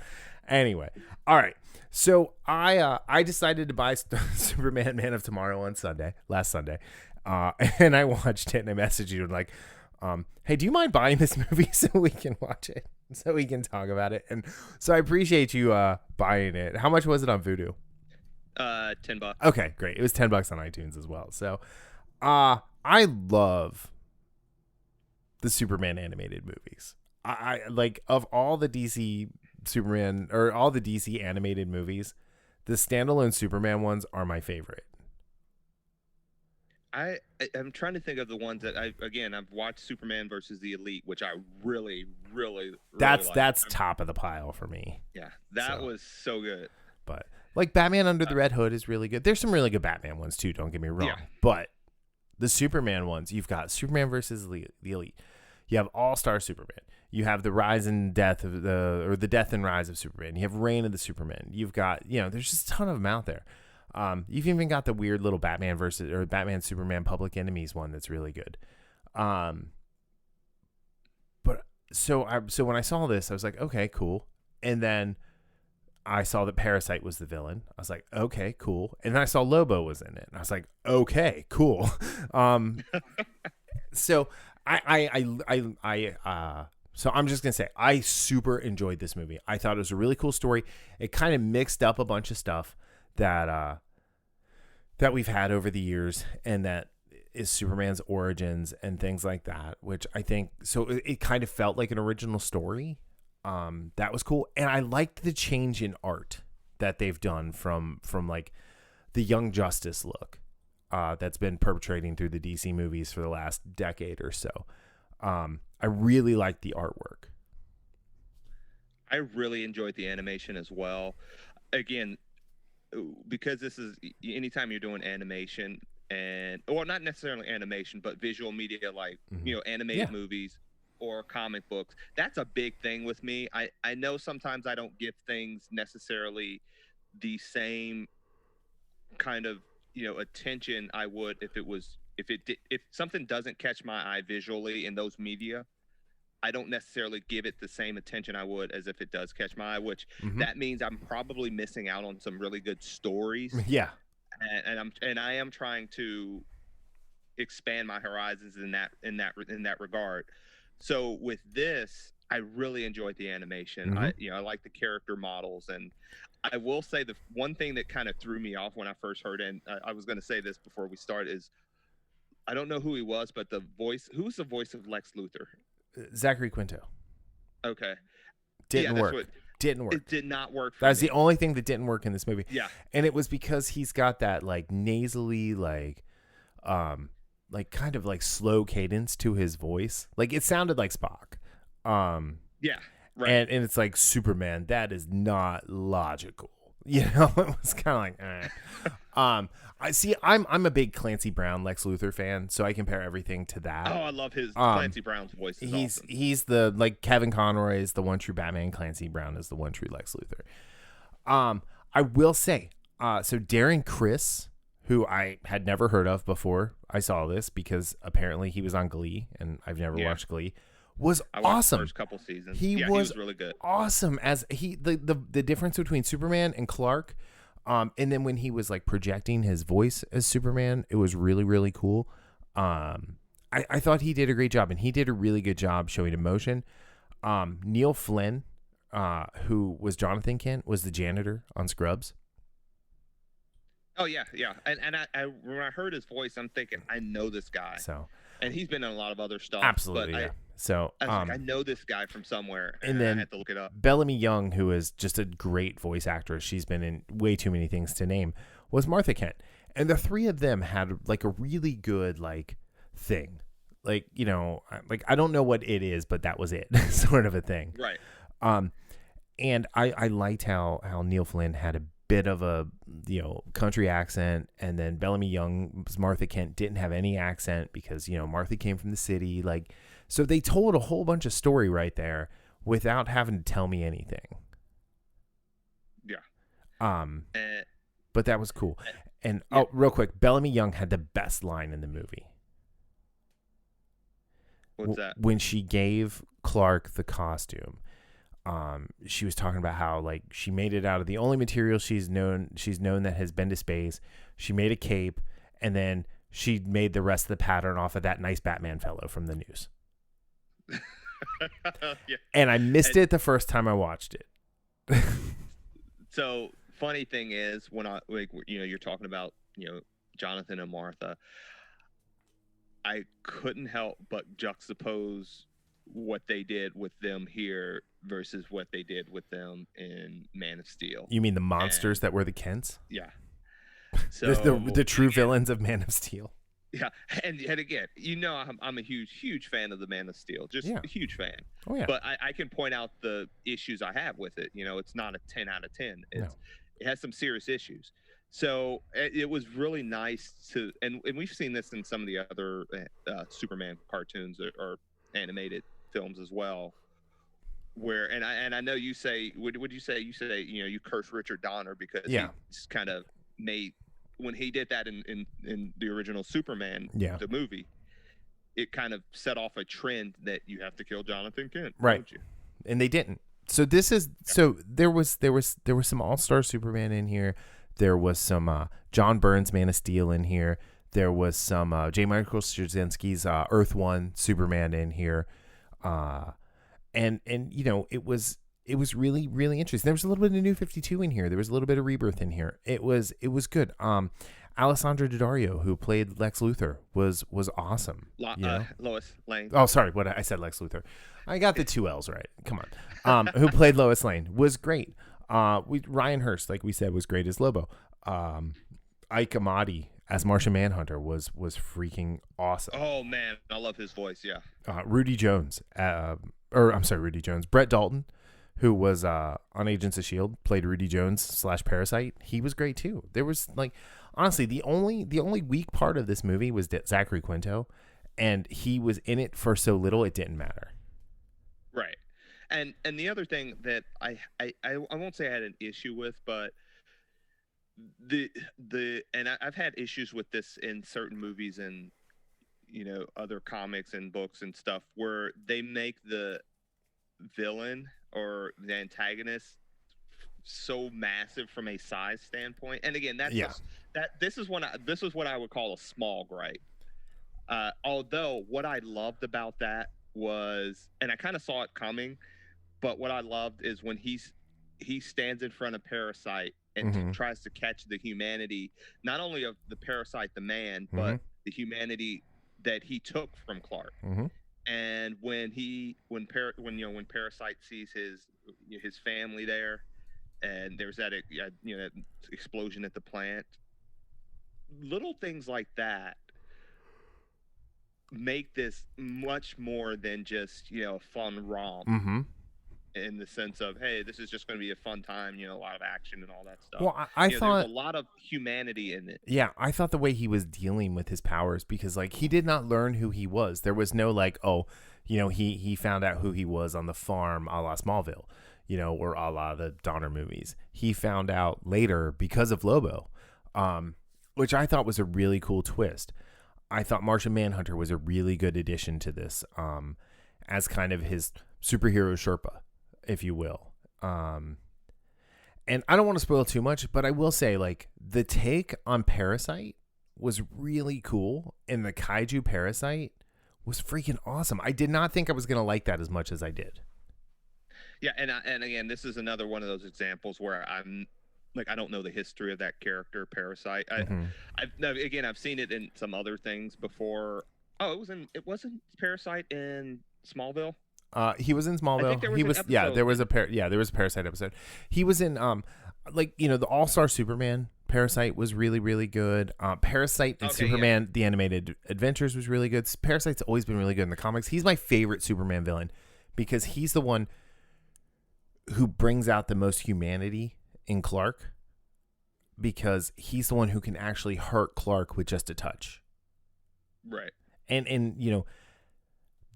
Anyway, all right. So I decided to buy Superman Man of Tomorrow on last Sunday, and I watched it, and I messaged you like, hey, do you mind buying this movie so we can watch it, so we can talk about it? And so I appreciate you buying it. How much was it on Vudu? $10. Okay, great. It was $10 on iTunes as well. So I love the Superman animated movies. I like, of all the DC Superman or all the DC animated movies, the standalone Superman ones are my favorite. I'm trying to think of the ones that I've watched Superman versus the Elite, which I really that's like. top of the pile for me. Yeah, that was so good. But like, Batman Under the Red Hood is really good. There's some really good Batman ones too, don't get me wrong. Yeah. But the Superman ones, you've got Superman versus the Elite. You have All-Star Superman. You have the rise and death of the death and rise of Superman. You have Reign of the Superman. You've got, there's just a ton of them out there. You've even got the weird little Batman Superman Public Enemies one that's really good. But so when I saw this, I was like, okay, cool. And then I saw that Parasite was the villain. I was like, okay, cool. And then I saw Lobo was in it, and I was like, okay, cool. So so I'm just gonna say, I super enjoyed this movie. I thought it was a really cool story. It kind of mixed up a bunch of stuff that we've had over the years, and that is Superman's origins and things like that, which I think, so it kind of felt like an original story. That was cool. And I liked the change in art that they've done from like the Young Justice look that's been perpetrating through the DC movies for the last decade or so. I really liked the artwork. I really enjoyed the animation as well. Again, because this is, anytime you're doing animation, or not necessarily animation, but visual media, like, animated movies or comic books, that's a big thing with me. I know sometimes I don't give things necessarily the same kind of, attention I would if something doesn't catch my eye visually in those media. I don't necessarily give it the same attention I would as if it does catch my eye, which that means I'm probably missing out on some really good stories. Yeah. And I am trying to expand my horizons in that regard. So with this, I really enjoyed the animation. I like the character models, and I will say the one thing that kind of threw me off when I first heard it, and I was going to say this before we start, is I don't know who he was, but who's the voice of Lex Luthor? Zachary Quinto. Okay. Didn't work. It did not work for That's me. the only thing that didn't work in this movie. Yeah. And it was because he's got that like nasally, like kind of like slow cadence to his voice. Like, it sounded like Spock. Yeah. Right. And it's like, Superman, that is not logical. It was kind of like, I see. I'm a big Clancy Brown Lex Luthor fan, so I compare everything to that. Oh, I love his Clancy Brown's voice. Is awesome. He's the, like, Kevin Conroy is the one true Batman. Clancy Brown is the one true Lex Luthor. I will say, so Darren Criss, who I had never heard of before I saw this, because apparently he was on Glee, and I've never watched Glee, was awesome. The first couple seasons. He was really good. Awesome as the difference between Superman and Clark, and then when he was like projecting his voice as Superman, it was really, really cool. I thought he did a great job, and he did a really good job showing emotion. Neil Flynn, who was Jonathan Kent, was the janitor on Scrubs. Oh yeah. And I when I heard his voice, I'm thinking, I know this guy. And he's been in a lot of other stuff. Absolutely, but yeah. So I know this guy from somewhere, and then I had to look it up. Bellamy Young, who is just a great voice actress, she's been in way too many things to name, was Martha Kent. And the three of them had like a really good like thing. Like, like, I don't know what it is, but that was it, sort of a thing. Right. And I liked how Neil Flynn had a bit of a country accent, and then Bellamy Young's Martha Kent didn't have any accent because Martha came from the city, like, so they told a whole bunch of story right there without having to tell me anything. Yeah. But that was cool. And real quick, Bellamy Young had the best line in the movie. What's that? When she gave Clark the costume, she was talking about how, like, she made it out of the only material she's known that has been to space. She made a cape, and then she made the rest of the pattern off of that nice Batman fellow from the news. Yeah. And I missed it the first time I watched it. So funny thing is, when you're talking about Jonathan and Martha, I couldn't help but juxtapose what they did with them here versus what they did with them in Man of Steel. You mean the monsters that were the Kents? Yeah. So the true villains of Man of Steel. Yeah, and again, I'm a huge fan of the Man of Steel, just a huge fan. Oh yeah. But I can point out the issues I have with it. It's not a 10 out of 10. It has some serious issues. So it was really nice to, and we've seen this in some of the other Superman cartoons or animated films as well, where I know you say, would you say you curse Richard Donner because he's kind of made, when he did that in the original Superman, the movie, it kind of set off a trend that you have to kill Jonathan Kent, right? Don't you? And they didn't. So this is so there was some All-Star Superman in here. There was some John Byrne's Man of Steel in here. There was some J. Michael Straczynski's Earth One Superman in here, and it was really, really interesting. There was a little bit of New 52 in here. There was a little bit of Rebirth in here. It was good. Alessandra Daddario, who played Lex Luthor, was awesome. Lois Lane. Oh, sorry. What I said, Lex Luthor. I got the two L's right. Come on. Who played Lois Lane was great. Ryan Hurst, like we said, was great as Lobo. Ike Amati as Martian Manhunter was freaking awesome. Oh man, I love his voice. Yeah. Rudy Jones. Rudy Jones. Brett Dalton, who was on Agents of S.H.I.E.L.D., played Rudy Jones / Parasite. He was great too. There was, like, honestly, the only weak part of this movie was Zachary Quinto, and he was in it for so little it didn't matter. Right. And the other thing that I won't say I had an issue with, but I've had issues with this in certain movies and other comics and books and stuff, where they make the villain or the antagonist so massive from a size standpoint. And again, this is what I would call a small gripe. Although what I loved about that was, and I kind of saw it coming, but what I loved is when he stands in front of Parasite and tries to catch the humanity, not only of the Parasite, the man, but the humanity that he took from Clark. And when Parasite sees his family there, and there's that that explosion at the plant, little things like that make this much more than just a fun romp. in the sense of, hey, this is just going to be a fun time, a lot of action and all that stuff. Well, I thought there's a lot of humanity in it. Yeah, I thought the way he was dealing with his powers, because like he did not learn who he was. There was no like, oh, he found out who he was on the farm, a la Smallville, or a la the Donner movies. He found out later because of Lobo, which I thought was a really cool twist. I thought Martian Manhunter was a really good addition to this, as kind of his superhero Sherpa, if you will. And I don't want to spoil too much, but I will say, like, the take on Parasite was really cool, and the kaiju Parasite was freaking awesome. I did not think I was going to like that as much as I did. Yeah, and again, this is another one of those examples where I'm like, I don't know the history of that character, Parasite. I've seen it in some other things before. Oh, it wasn't Parasite in Smallville. He was in Smallville. There was a Parasite episode. He was in the All-Star Superman. Parasite was really, really good. Parasite and Superman, the animated adventures, was really good. Parasite's always been really good in the comics. He's my favorite Superman villain because he's the one who brings out the most humanity in Clark, because he's the one who can actually hurt Clark with just a touch. Right. And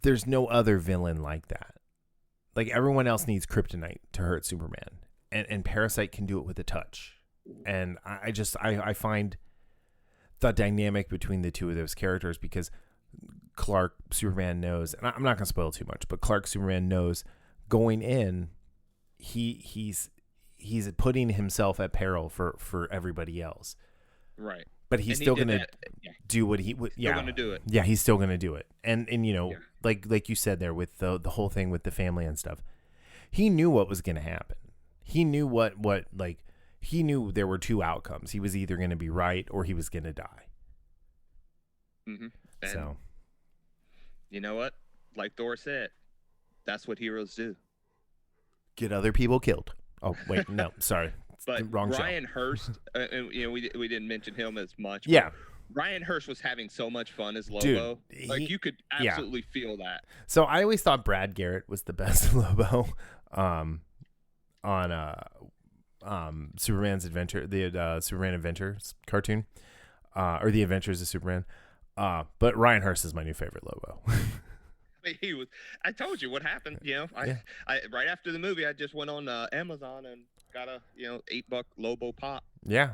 there's no other villain like that. Like, everyone else needs kryptonite to hurt Superman, and Parasite can do it with a touch. And I find the dynamic between the two of those characters, because Superman knows, and I'm not going to spoil too much, but Superman knows going in, he's putting himself at peril for everybody else. Right. But he's still going to do what he would. Still going to do it. Yeah, he's still going to do it. And like you said there with the whole thing with the family and stuff, he knew what was going to happen. He knew he knew there were two outcomes. He was either going to be right or he was going to die. Mm-hmm. So, you know what? Like Thor said, that's what heroes do. Get other people killed. Oh, wait, no, sorry. But Wrong Ryan show. Hurst, we didn't mention him as much. Yeah. Ryan Hurst was having so much fun as Dude, Lobo. You could absolutely feel that. So I always thought Brad Garrett was the best Lobo on Superman's Adventure, the Superman Adventures cartoon, or the Adventures of Superman. But Ryan Hurst is my new favorite Lobo. He was. I told you what happened. I right after the movie, I just went on Amazon and got a $8 Lobo pop. Yeah.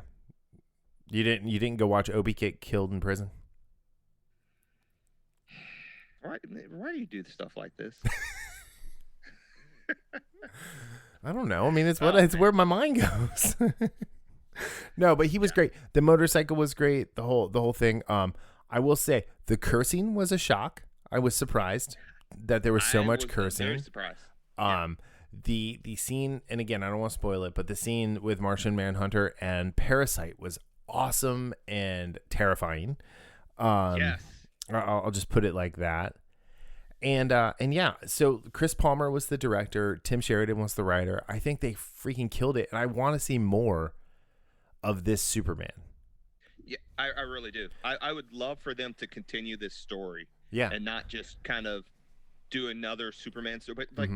You didn't go watch Obi get killed in prison? Why do you do stuff like this? I don't know. I mean, it's where my mind goes. No, but he was great. The motorcycle was great. The whole thing. I will say the cursing was a shock. I was surprised that there was so much cursing. Very surprised. The scene, and again, I don't want to spoil it, but the scene with Martian Manhunter and Parasite was awesome and terrifying. Yes. I'll just put it like that. And yeah, so Chris Palmer was the director. Tim Sheridan was the writer. I think they freaking killed it, and I want to see more of this Superman. Yeah, I really do. I would love for them to continue this story. Yeah. And not just kind of do another Superman story, but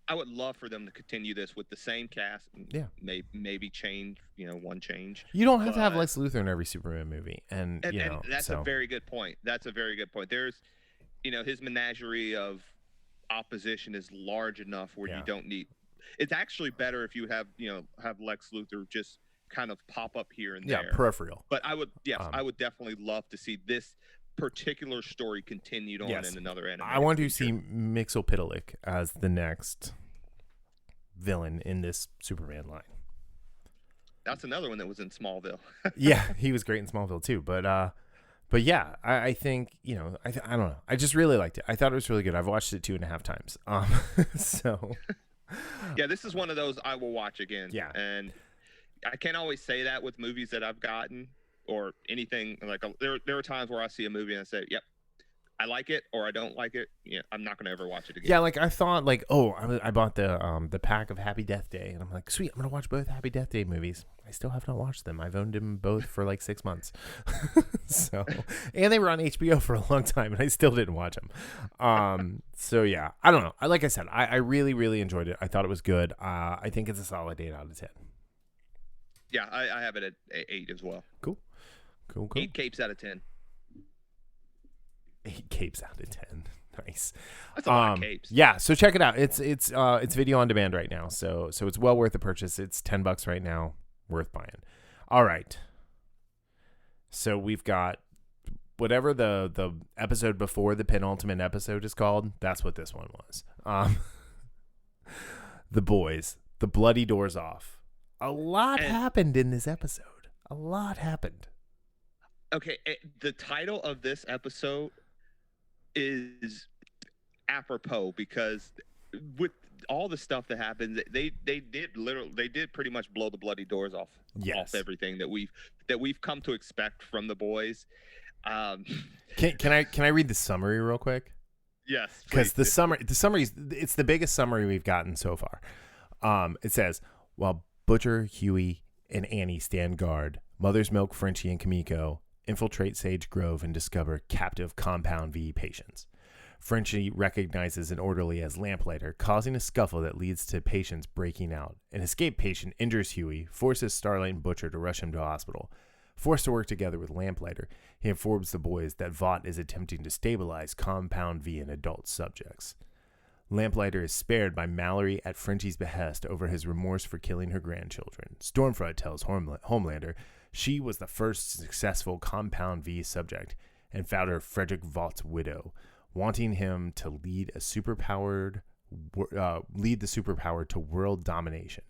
I would love for them to continue this with the same cast. Yeah. Maybe change, one change. You don't have to have Lex Luthor in every Superman movie. And that's a very good point. That's a very good point. There's, his menagerie of opposition is large enough where you don't need. It's actually better if you have Lex Luthor just kind of pop up here and there. Yeah, peripheral. But I would definitely love to see this particular story continued on in another anime. I want to see Mxyzptlk as the next villain in this Superman line. That's another one that was in Smallville. Yeah, he was great in Smallville too. But yeah, I think I don't know. I just really liked it. I thought it was really good. I've watched it 2.5 times. So yeah, this is one of those I will watch again. Yeah, and I can't always say that with movies that I've gotten or anything. Like there are times where I see a movie and I say, "Yep, I like it or I don't like it. Yeah, I'm not gonna ever watch it again. Yeah, like I thought, like, I bought the pack of Happy Death Day, and I'm like, sweet, I'm gonna watch both Happy Death Day movies. I still have not watched them. I've owned them both for like 6 months, so, and they were on HBO for a long time, and I still didn't watch them. So yeah, I don't know. Like I said, I really really enjoyed it. I thought it was good. I think it's a solid 8 out of 10. Yeah, I have it at 8 as well. Cool. 8 capes out of 10. 8 capes out of 10. Nice. That's a lot of capes. Yeah, so check it out. It's video on demand right now. So it's well worth the purchase. It's $10 right now. Worth buying. All right. So we've got whatever the episode before the penultimate episode is called. That's what this one was. The boys. The bloody doors off. A lot happened in this episode. A lot happened. Okay, the title of this episode is apropos because with all the stuff that happened, they did pretty much blow the bloody doors off everything that we've come to expect from the boys. Can I read the summary real quick? Yes, because the summary it's the biggest summary we've gotten so far. It says, while Butcher, Huey, and Annie stand guard, Mother's Milk, Frenchie, and Kimiko infiltrate Sage Grove and discover captive Compound V patients. Frenchie recognizes an orderly as Lamplighter, causing a scuffle that leads to patients breaking out. An escaped patient injures Huey, forces Starlight and Butcher to rush him to a hospital. Forced to work together with Lamplighter, he informs the boys that Vought is attempting to stabilize Compound V in adult subjects. Lamplighter is spared by Mallory at Frenchie's behest over his remorse for killing her grandchildren. Stormfront tells Homelander she was the first successful Compound V subject and founder Frederick Vaught's widow, wanting him to lead the superpower to world domination.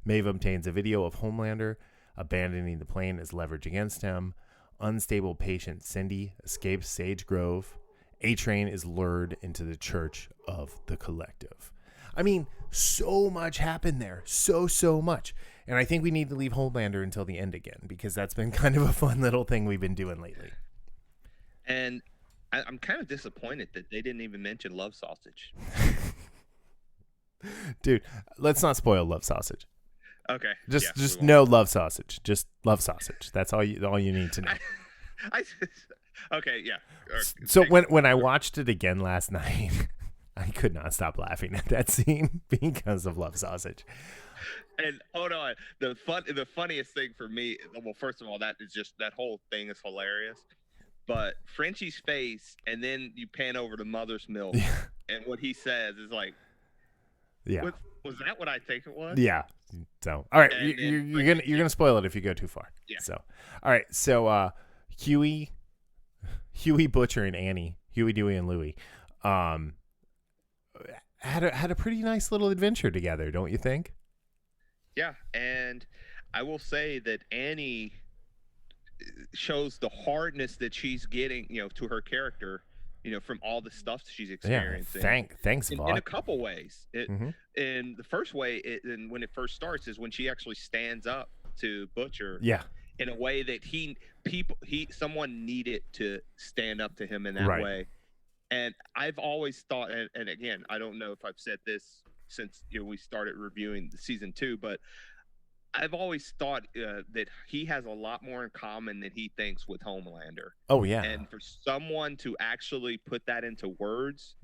Maeve obtains a video of Homelander abandoning the plane as leverage against him. Unstable patient Cindy escapes Sage Grove. A-Train is lured into the Church of the Collective. I mean, so much happened there. So much. And I think we need to leave Homelander until the end again, because that's been kind of a fun little thing we've been doing lately. And I'm kind of disappointed that they didn't even mention Love Sausage. Dude, let's not spoil Love Sausage. Okay. Just no Love Sausage. Just Love Sausage. That's all you need to know. Okay, yeah. So when I watched it again last night, I could not stop laughing at that scene because of Love Sausage. And hold on, the funniest thing for me, well, first of all, that is just that whole thing is hilarious. But Frenchie's face, and then you pan over to Mother's Milk, and what he says is like, yeah, was that what I think it was? Yeah. So all right, you're gonna spoil it if you go too far. Yeah. So all right, so Huey, Butcher, and Annie, Huey, Dewey, and Louie, had a pretty nice little adventure together, don't you think? Yeah, and I will say that Annie shows the hardness that she's getting, to her character, from all the stuff she's experiencing. Yeah, thanks, in a couple ways. In the first way, when it first starts, is when she actually stands up to Butcher. Yeah. In a way that someone needed to stand up to him in that way. And I've always thought, and again, I don't know if I've said this since we started reviewing the season 2, but I've always thought that he has a lot more in common than he thinks with Homelander. Oh yeah. And for someone to actually put that into words,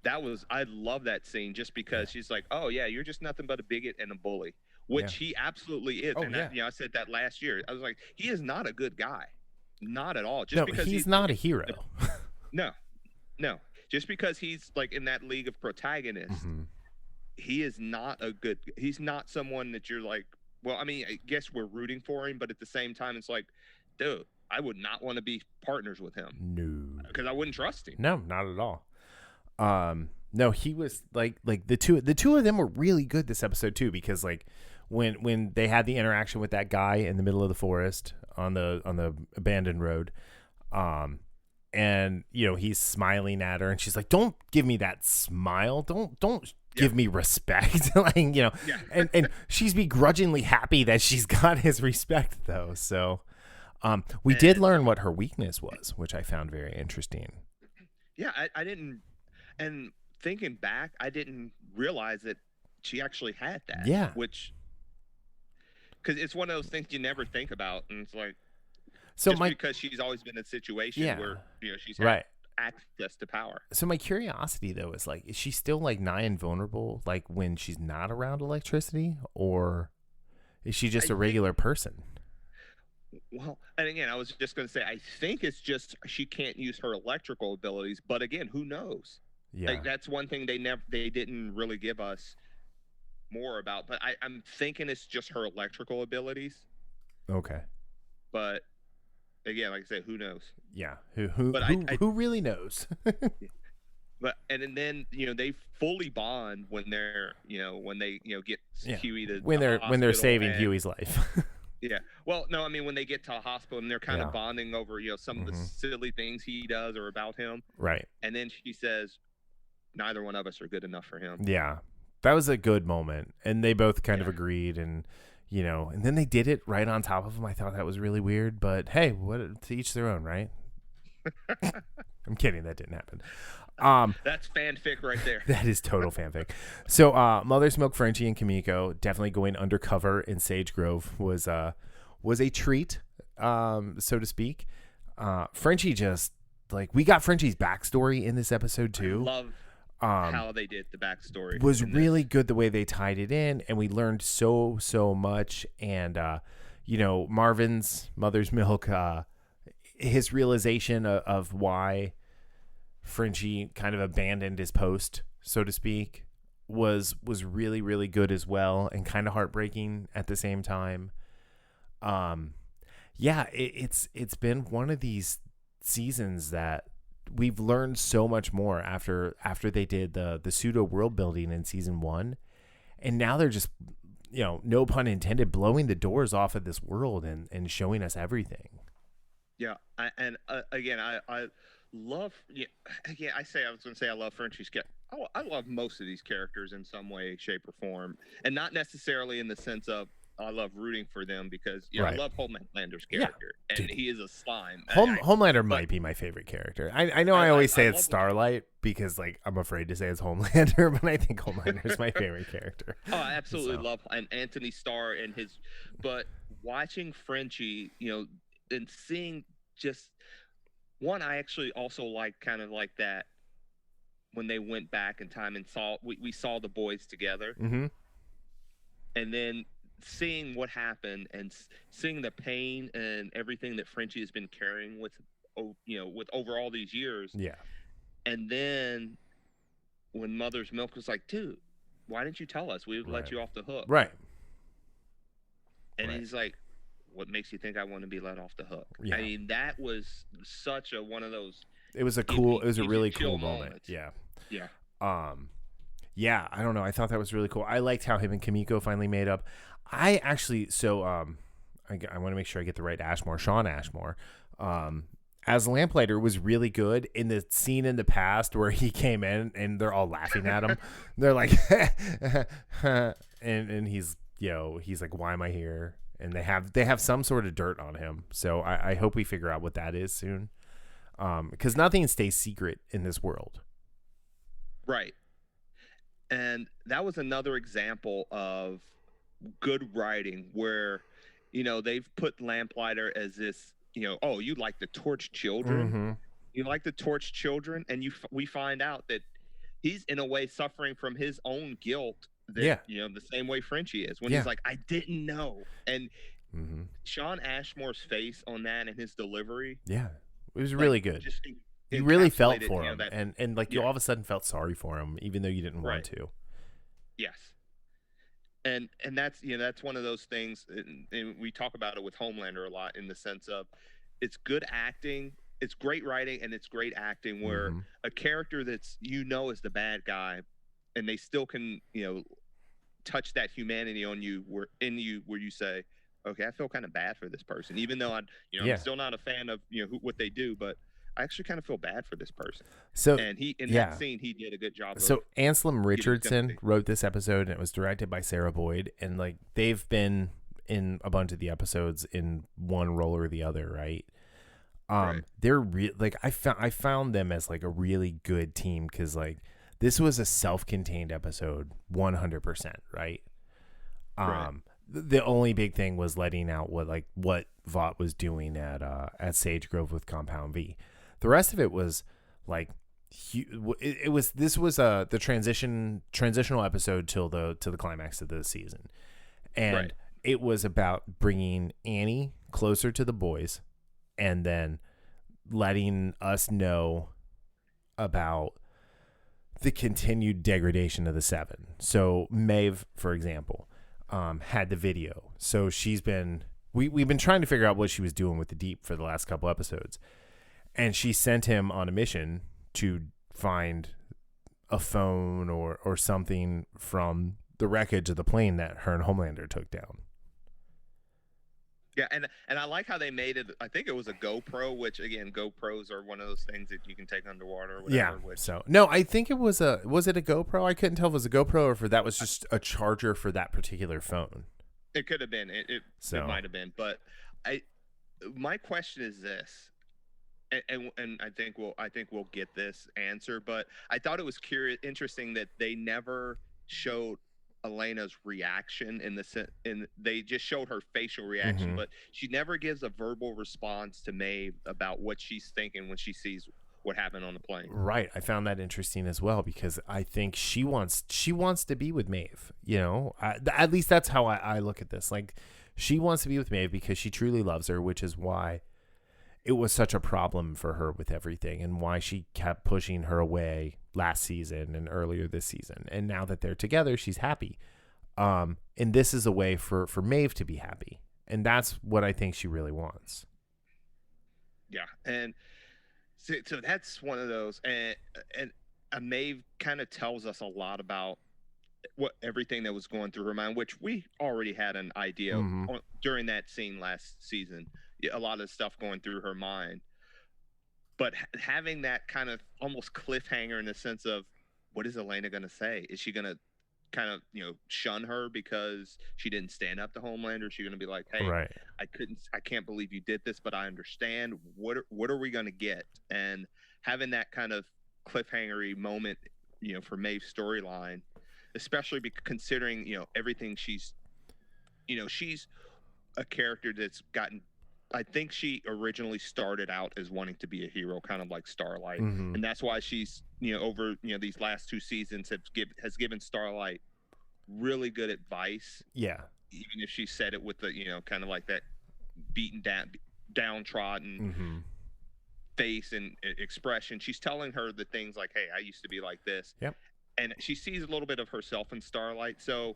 I love that scene just because she's like, oh yeah, you're just nothing but a bigot and a bully, which he absolutely is. Oh, and I said that last year. I was like, he is not a good guy, not at all. Because he's not a hero. No. Just because he's like in that league of protagonists. He is he's not someone that you're like, well, I mean, I guess we're rooting for him, but at the same time, it's like, dude, I would not want to be partners with him. No. Because I wouldn't trust him. No, not at all. No, he was like the two of them were really good this episode too, because like when they had the interaction with that guy in the middle of the forest on the abandoned road, and he's smiling at her and she's like, don't give me that smile. Don't give me respect. And she's begrudgingly happy that she's got his respect though. So, We did learn what her weakness was, which I found very interesting. Yeah, I didn't, and thinking back, I didn't realize that she actually had that. Yeah. Which, because it's one of those things you never think about, and it's like, So just because she's always been in a situation where she's had access to power. So my curiosity though is like, is she still like nigh invulnerable like when she's not around electricity, or is she just a regular person? Well, and again, I was just going to say, I think it's just she can't use her electrical abilities, but again, who knows? Yeah, like, that's one thing they didn't really give us more about, but I'm thinking it's just her electrical abilities. Okay, but again, like I said, who knows? Yeah, who really knows? But and then they fully bond when they're when they get Huey to when they're saving Huey's life. Yeah. Well, no, I mean when they get to the hospital and they're kind of bonding over some of the silly things he does or about him. Right. And then she says, "Neither one of us are good enough for him." Yeah, that was a good moment, and they both kind of agreed, and and then they did it right on top of him. I thought that was really weird, but hey, what to each their own, right? I'm kidding. That didn't happen. That's fanfic right there. That is total fanfic. So Mother's Milk, Frenchie, and Kimiko definitely going undercover in Sage Grove was a treat, so to speak. Frenchie just we got Frenchie's backstory in this episode too. I love how they did the backstory. Was really good the way they tied it in, and we learned so much. And Marvin's Mother's Milk, his realization of why Frenchie kind of abandoned his post, so to speak, was really, really good as well, and kind of heartbreaking at the same time. It's been one of these seasons that we've learned so much more after they did the pseudo world building in season 1, and now they're just no pun intended, blowing the doors off of this world and showing us everything. Yeah, I love. Yeah, I was going to say I love Frenchie's character. I love most of these characters in some way, shape, or form, and not necessarily in the sense of I love rooting for them because I love Homelander's character, and he is a slime. Homelander might be my favorite character. I know I always say it's Starlight because I'm afraid to say it's Homelander, but I think Homelander's my favorite character. Oh, I absolutely love and Anthony Starr and his. But watching Frenchie, and seeing just one, I actually also like kind of like that when they went back in time and we saw the boys together, and then seeing what happened and seeing the pain and everything that Frenchie has been carrying with over all these years. Yeah. And then when Mother's Milk was like, dude, why didn't you tell us? We would let you off the hook. Right. And he's like, what makes you think I want to be let off the hook? Yeah. I mean, that was such a one of those. It was a really cool moment. Moments. Yeah. Yeah. Yeah, I don't know. I thought that was really cool. I liked how him and Kimiko finally made up. I actually, I want to make sure I get the right Ashmore. Sean Ashmore, as Lamplighter was really good in the scene in the past where he came in and they're all laughing at him. They're like, and he's, he's like, why am I here? And they have some sort of dirt on him. So I hope we figure out what that is soon. Because nothing stays secret in this world. Right. And that was another example of good writing where, they've put Lamplighter as this, oh, you like the torch children. You like the torch children. And we find out that he's in a way suffering from his own guilt. That, the same way Frenchie is when he's like, I didn't know. And Sean Ashmore's face on that and his delivery. Yeah, it was really good. You really felt for him, and you all of a sudden felt sorry for him, even though you didn't want to. Yes, and that's that's one of those things, and we talk about it with Homelander a lot in the sense of it's good acting, it's great writing, and it's great acting where a character that's is the bad guy, and they still can touch that humanity on you where you say, okay, I feel kind of bad for this person, even though I'm still not a fan of what they do, but I actually kind of feel bad for this person. So, and he in that scene, he did a good job. So Anslem Richardson wrote this episode, and it was directed by Sarah Boyd. And they've been in a bunch of the episodes in one role or the other, right? Right. They're like I found them as like a really good team because like this was a self-contained episode 100%, right? Right. The only big thing was letting out what Vought was doing at Sage Grove with Compound V. The rest of it was like this was the transitional episode to the climax of the season, and Right. it was about bringing Annie closer to the boys, and then letting us know about the continued degradation of the Seven. So Maeve, for example, had the video. So we've been trying to figure out what she was doing with the Deep for the last couple episodes, and she sent him on a mission to find a phone or something from the wreckage of the plane that her and Homelander took down. Yeah, and I like how they made it. I think it was a GoPro, which again, GoPros are one of those things that you can take underwater. Or whatever, Yeah. Which, So no, I think it was it a GoPro? I couldn't tell if it was a GoPro or if that was just a charger for that particular phone. it could have been. It might have been. But my question is this, and I think we'll get this answer. But I thought it was interesting that they never showed Elena's reaction they just showed her facial reaction, Mhm. but she never gives a verbal response to Maeve about what she's thinking when she sees what happened on the plane. Right. I found that interesting as well because I think she wants to be with Maeve. You know, at least that's how I look at this. Like, she wants to be with Maeve because she truly loves her, which is why it was such a problem for her with everything and why she kept pushing her away last season and earlier this season. And now that they're together, she's happy. And this is a way for Maeve to be happy. And that's what I think she really wants. Yeah. And so that's one of those. And Maeve kind of tells us a lot about everything that was going through her mind, which we already had an idea Mhm. during that scene last season. A lot of stuff going through her mind, but having that kind of almost cliffhanger in the sense of what is Elena going to say? Is she going to kind of shun her because she didn't stand up to Homelander? Is she going to be like, hey, Right. I can't believe you did this, but I understand. What are we going to get? And having that kind of cliffhangery moment for Maeve's storyline, especially considering everything she's a character that's gotten. I think she originally started out as wanting to be a hero, kind of like Starlight, Mhm. and that's why she's over these last 2 seasons has given Starlight really good advice. Yeah. Even if she said it with the kind of like that beaten down, downtrodden Mm-hmm. face and expression, she's telling her the things like, "Hey, I used to be like this." Yep. And she sees a little bit of herself in Starlight, so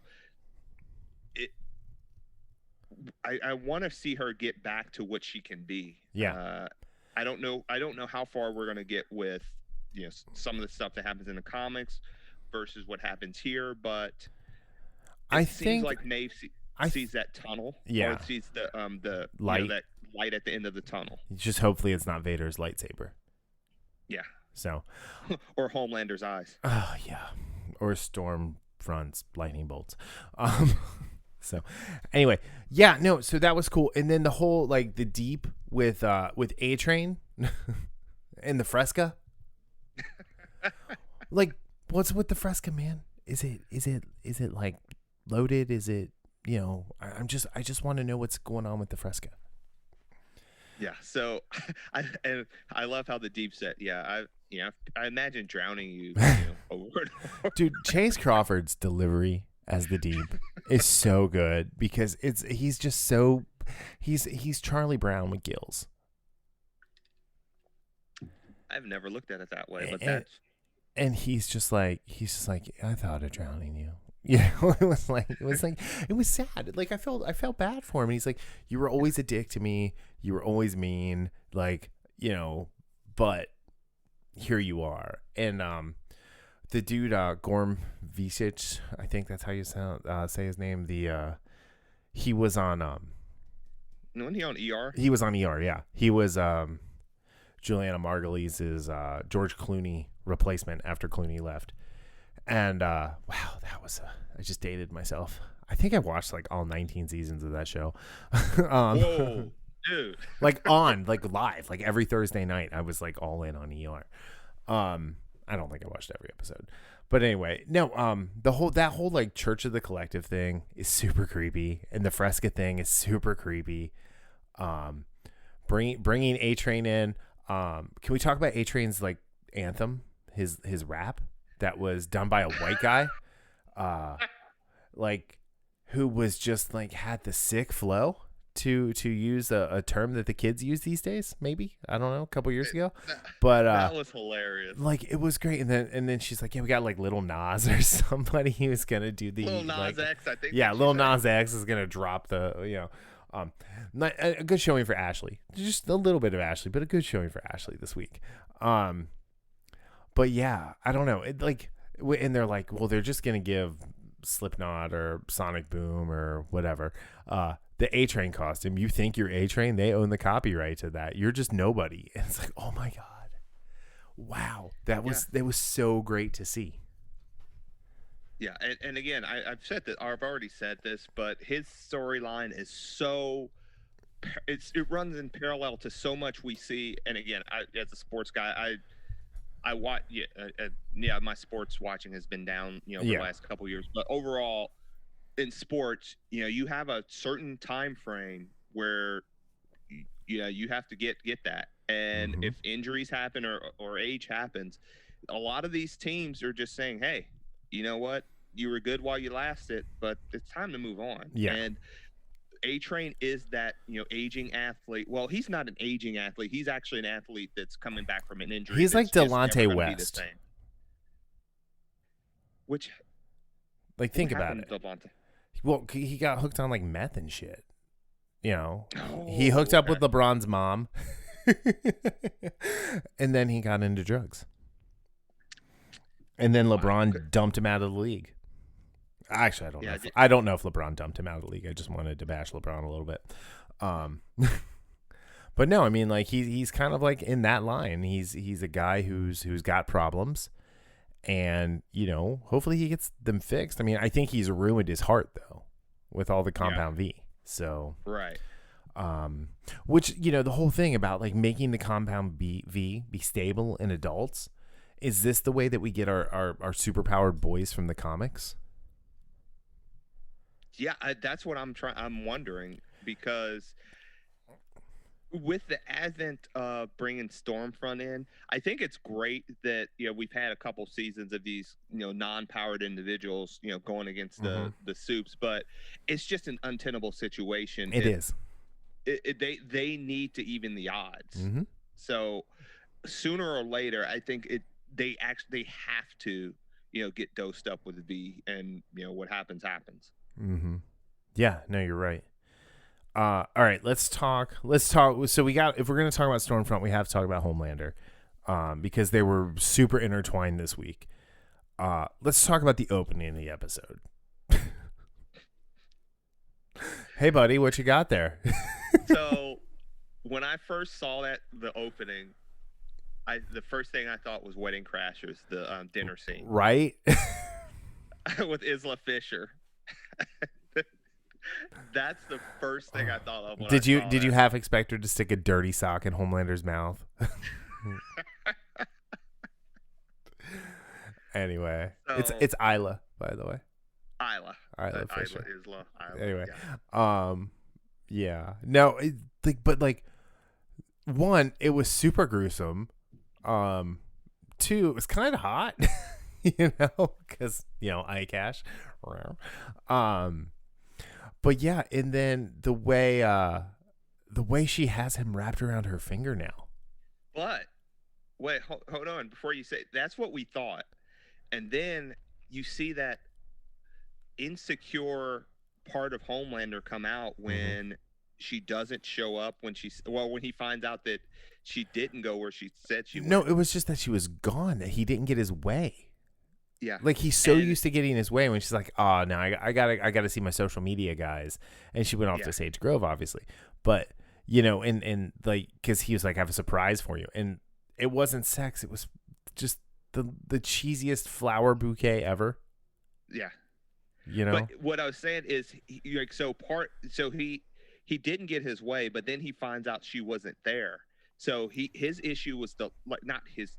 I want to see her get back to what she can be. Yeah. I don't know how far we're going to get with some of the stuff that happens in the comics versus what happens here, but I seems think like Maeve sees that tunnel. Yeah. Or sees the Light. that light at the end of the tunnel. just hopefully it's not Vader's lightsaber. Yeah. So. Or Homelander's eyes. Oh yeah. Or Stormfront's lightning bolts. So anyway, yeah, no, so that was cool. And then the whole like the Deep with A-Train and the Fresca. Like, what's with the Fresca, man? Is it like loaded? Is it, I just want to know what's going on with the Fresca. Yeah. So I love how the Deep said, yeah, I imagine drowning you, over. Dude, Chase Crawford's delivery as the Deep is so good because he's just so he's Charlie Brown with gills. I've never looked at it that way, but and he's just like I thought of drowning you. Yeah, it was sad. Like I felt bad for him. And he's like, you were always a dick to me. You were always mean. Like, but here you are. And the dude Gorm Visic, I think that's how you say his name. He was on wasn't he on ER? He was on ER. Yeah, he was Juliana Margulies' George Clooney replacement after Clooney left. And wow, that was I just dated myself. I think I watched like all 19 seasons of that show. Whoa, dude! Like live, like every Thursday night, I was like all in on ER. I don't think I watched every episode, but anyway, no. That whole like Church of the Collective thing is super creepy, and the Fresca thing is super creepy. Bringing A-Train in. Can we talk about A-Train's like anthem, his rap that was done by a white guy, like who was just like had the sick flow, to use a term that the kids use these days, maybe, I don't know, a couple years ago, but that was hilarious. Like it was great. And then she's like, yeah, we got like Little Nas or somebody who's gonna do the Lil Nas like, X, I think. yeah, Lil Nas X is gonna drop the not a good showing for Ashley, just a little bit of Ashley, but a good showing for Ashley this week. But yeah, I don't know, it like, and they're like, well, they're just gonna give Slipknot or Sonic Boom or whatever the A-Train costume. You think you're A-Train? They own the copyright to that. You're just nobody. And it's like, oh my god, wow, that was so great to see. Yeah, and again, I've said that, I've already said this, but his storyline is so, it runs in parallel to so much we see. And again, as a sports guy, I watch, my sports watching has been down, for the last couple of years. But overall, in sports, you have a certain time frame where, you have to get that. And if injuries happen or age happens, a lot of these teams are just saying, hey, you know what? You were good while you lasted, but it's time to move on. Yeah. And A-Train is that, aging athlete. Well, he's not an aging athlete. He's actually an athlete that's coming back from an injury. He's like Delonte West. Which, like, think about it. Delonte? Well, he got hooked on like meth and shit. He hooked up with LeBron's mom, and then he got into drugs. And then LeBron dumped him out of the league. Actually, I don't know. I don't know if LeBron dumped him out of the league. I just wanted to bash LeBron a little bit. But no, I mean, like he's kind of like in that line. He's a guy who's got problems, and hopefully he gets them fixed. I mean, I think he's ruined his heart though with all the compound V. So right. Which the whole thing about like making the compound V be stable in adults. Is this the way that we get our superpowered boys from the comics? Yeah, that's what I'm wondering, because with the advent of bringing Stormfront in, I think it's great that we've had a couple seasons of these non-powered individuals going against the Supes, but it's just an untenable situation. It is. They need to even the odds. So sooner or later, I think they have to get dosed up with V, and what happens. Yeah, no, you're right. All right, let's talk. So we got, if we're going to talk about Stormfront, we have to talk about Homelander, because they were super intertwined this week. Let's talk about the opening of the episode. Hey buddy, what you got there? So when I first saw the opening, the first thing I thought was Wedding Crashers, the dinner scene. Right? With Isla Fisher. That's the first thing I thought of. Did you half expect her to stick a dirty sock in Homelander's mouth? Anyway, so, it's Isla, by the way. Isla Fisher. Isla. Anyway, yeah. No, but like, one, it was super gruesome. Two, it was kind of hot, because eye cash. But yeah, and then the way she has him wrapped around her finger now. But wait, hold on, before you say, that's what we thought, and then you see that insecure part of Homelander come out when she doesn't show up, when he finds out that she didn't go where she said she would. No, it was just that she was gone, that he didn't get his way. Yeah, like he's so used to getting his way, when she's like, "Oh no, I gotta see my social media guys," and she went off to Sage Grove, obviously. But and like, because he was like, "I have a surprise for you," and it wasn't sex; it was just the cheesiest flower bouquet ever. Yeah, you know. But what I was saying is, he didn't get his way, but then he finds out she wasn't there. So his issue was not his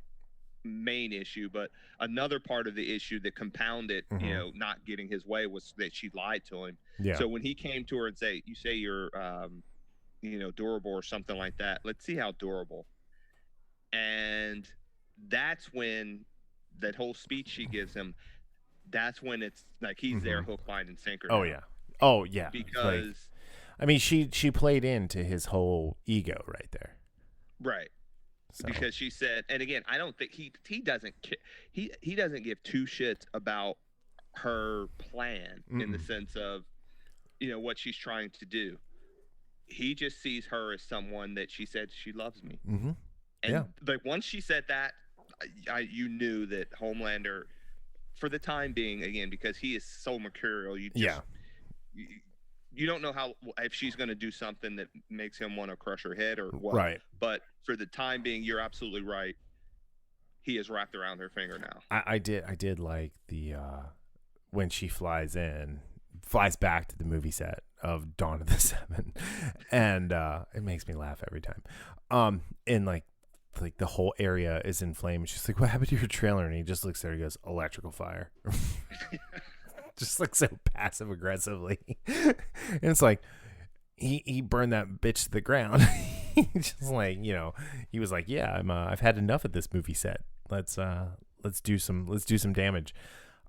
main issue, but another part of the issue that compounded, not getting his way was that she lied to him. Yeah. So when he came to her and you say you're, durable or something like that. Let's see how durable. And that's when that whole speech she gives him, that's when it's like he's there hook, line, and sinker. Oh, now. yeah. Oh, yeah. Because... Like, I mean, she played into his whole ego right there. Right. So. Because she said, and again, I don't think he doesn't give two shits about her plan in the sense of, what she's trying to do. He just sees her as someone that she said she loves me. Mm-hmm. And like once she said that, you knew that Homelander, for the time being, again, because he is so mercurial, you don't know if she's going to do something that makes him want to crush her head or what. Right. But for the time being, you're absolutely right. He is wrapped around her finger now. I did like the when she flies back to the movie set of Dawn of the Seven, and it makes me laugh every time. And like the whole area is in flames. She's like, "What happened to your trailer?" And he just looks there. He goes, "Electrical fire." Just like so passive aggressively. And it's like he burned that bitch to the ground. Just like, he was like, "Yeah, I've had enough of this movie set. Let's do some damage."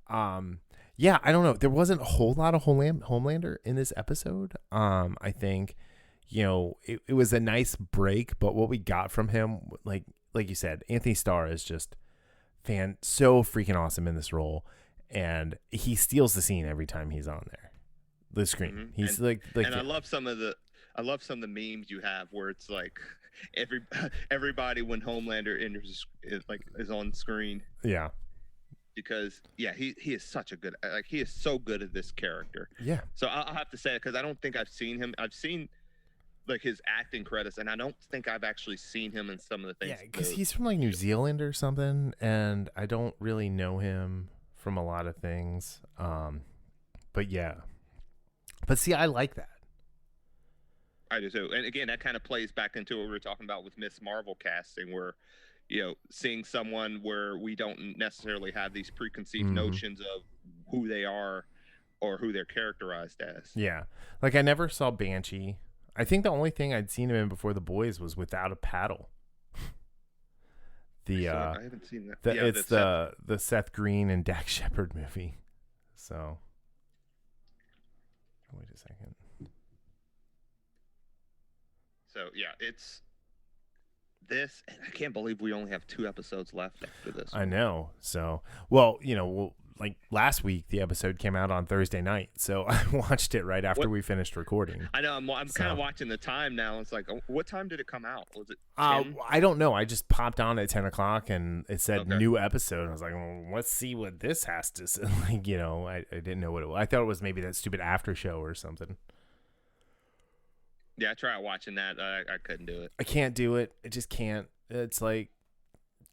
Yeah, I don't know. There wasn't a whole lot of Homelander in this episode. I think, it was a nice break, but what we got from him, like you said, Anthony Starr is just so freaking awesome in this role. And he steals the scene every time he's on there, the screen. Mm-hmm. He's and, and I love some of the memes you have where it's like everybody when Homelander enters is on screen. Yeah, because he is such a good he is so good at this character. Yeah. So I'll have to say it because I don't think I've seen him. I've seen his acting credits, and I don't think I've actually seen him in some of the things. Yeah, because he's from New Zealand or something, and I don't really know him from a lot of things, but see, I like that. I do too, and again, that kind of plays back into what we were talking about with Miss Marvel casting, where seeing someone where we don't necessarily have these preconceived notions of who they are or who they're characterized as. Yeah, like I never saw Banshee. I think the only thing I'd seen him in before The Boys was Without a Paddle. I haven't seen that. It's the Seth Green and Dak Shepard movie. So, wait a second. So it's this, and I can't believe we only have 2 episodes left after this. I know. So, well, like last week, the episode came out on Thursday night, so I watched it right after we finished recording. I know. I'm kind of watching the time now. It's like, what time did it come out? Was it 10? I don't know. I just popped on at 10 o'clock, and it said new episode. I was like, well, let's see what this has to say. Like, I didn't know what it was. I thought it was maybe that stupid after show or something. Yeah, I tried watching that. I couldn't do it. I can't do it. I just can't. It's like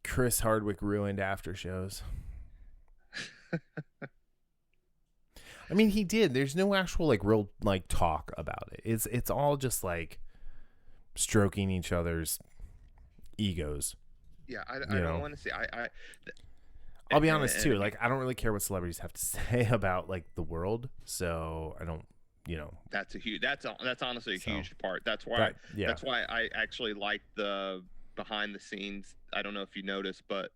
Chris Hardwick ruined after shows. I mean, he did. There's no actual real talk about it. It's all just stroking each other's egos. Yeah, I don't want to see. I'll be honest too. I don't really care what celebrities have to say about the world. So I don't. That's a huge. That's honestly a huge part. That's why. That's why I actually like the behind the scenes. I don't know if you noticed, but.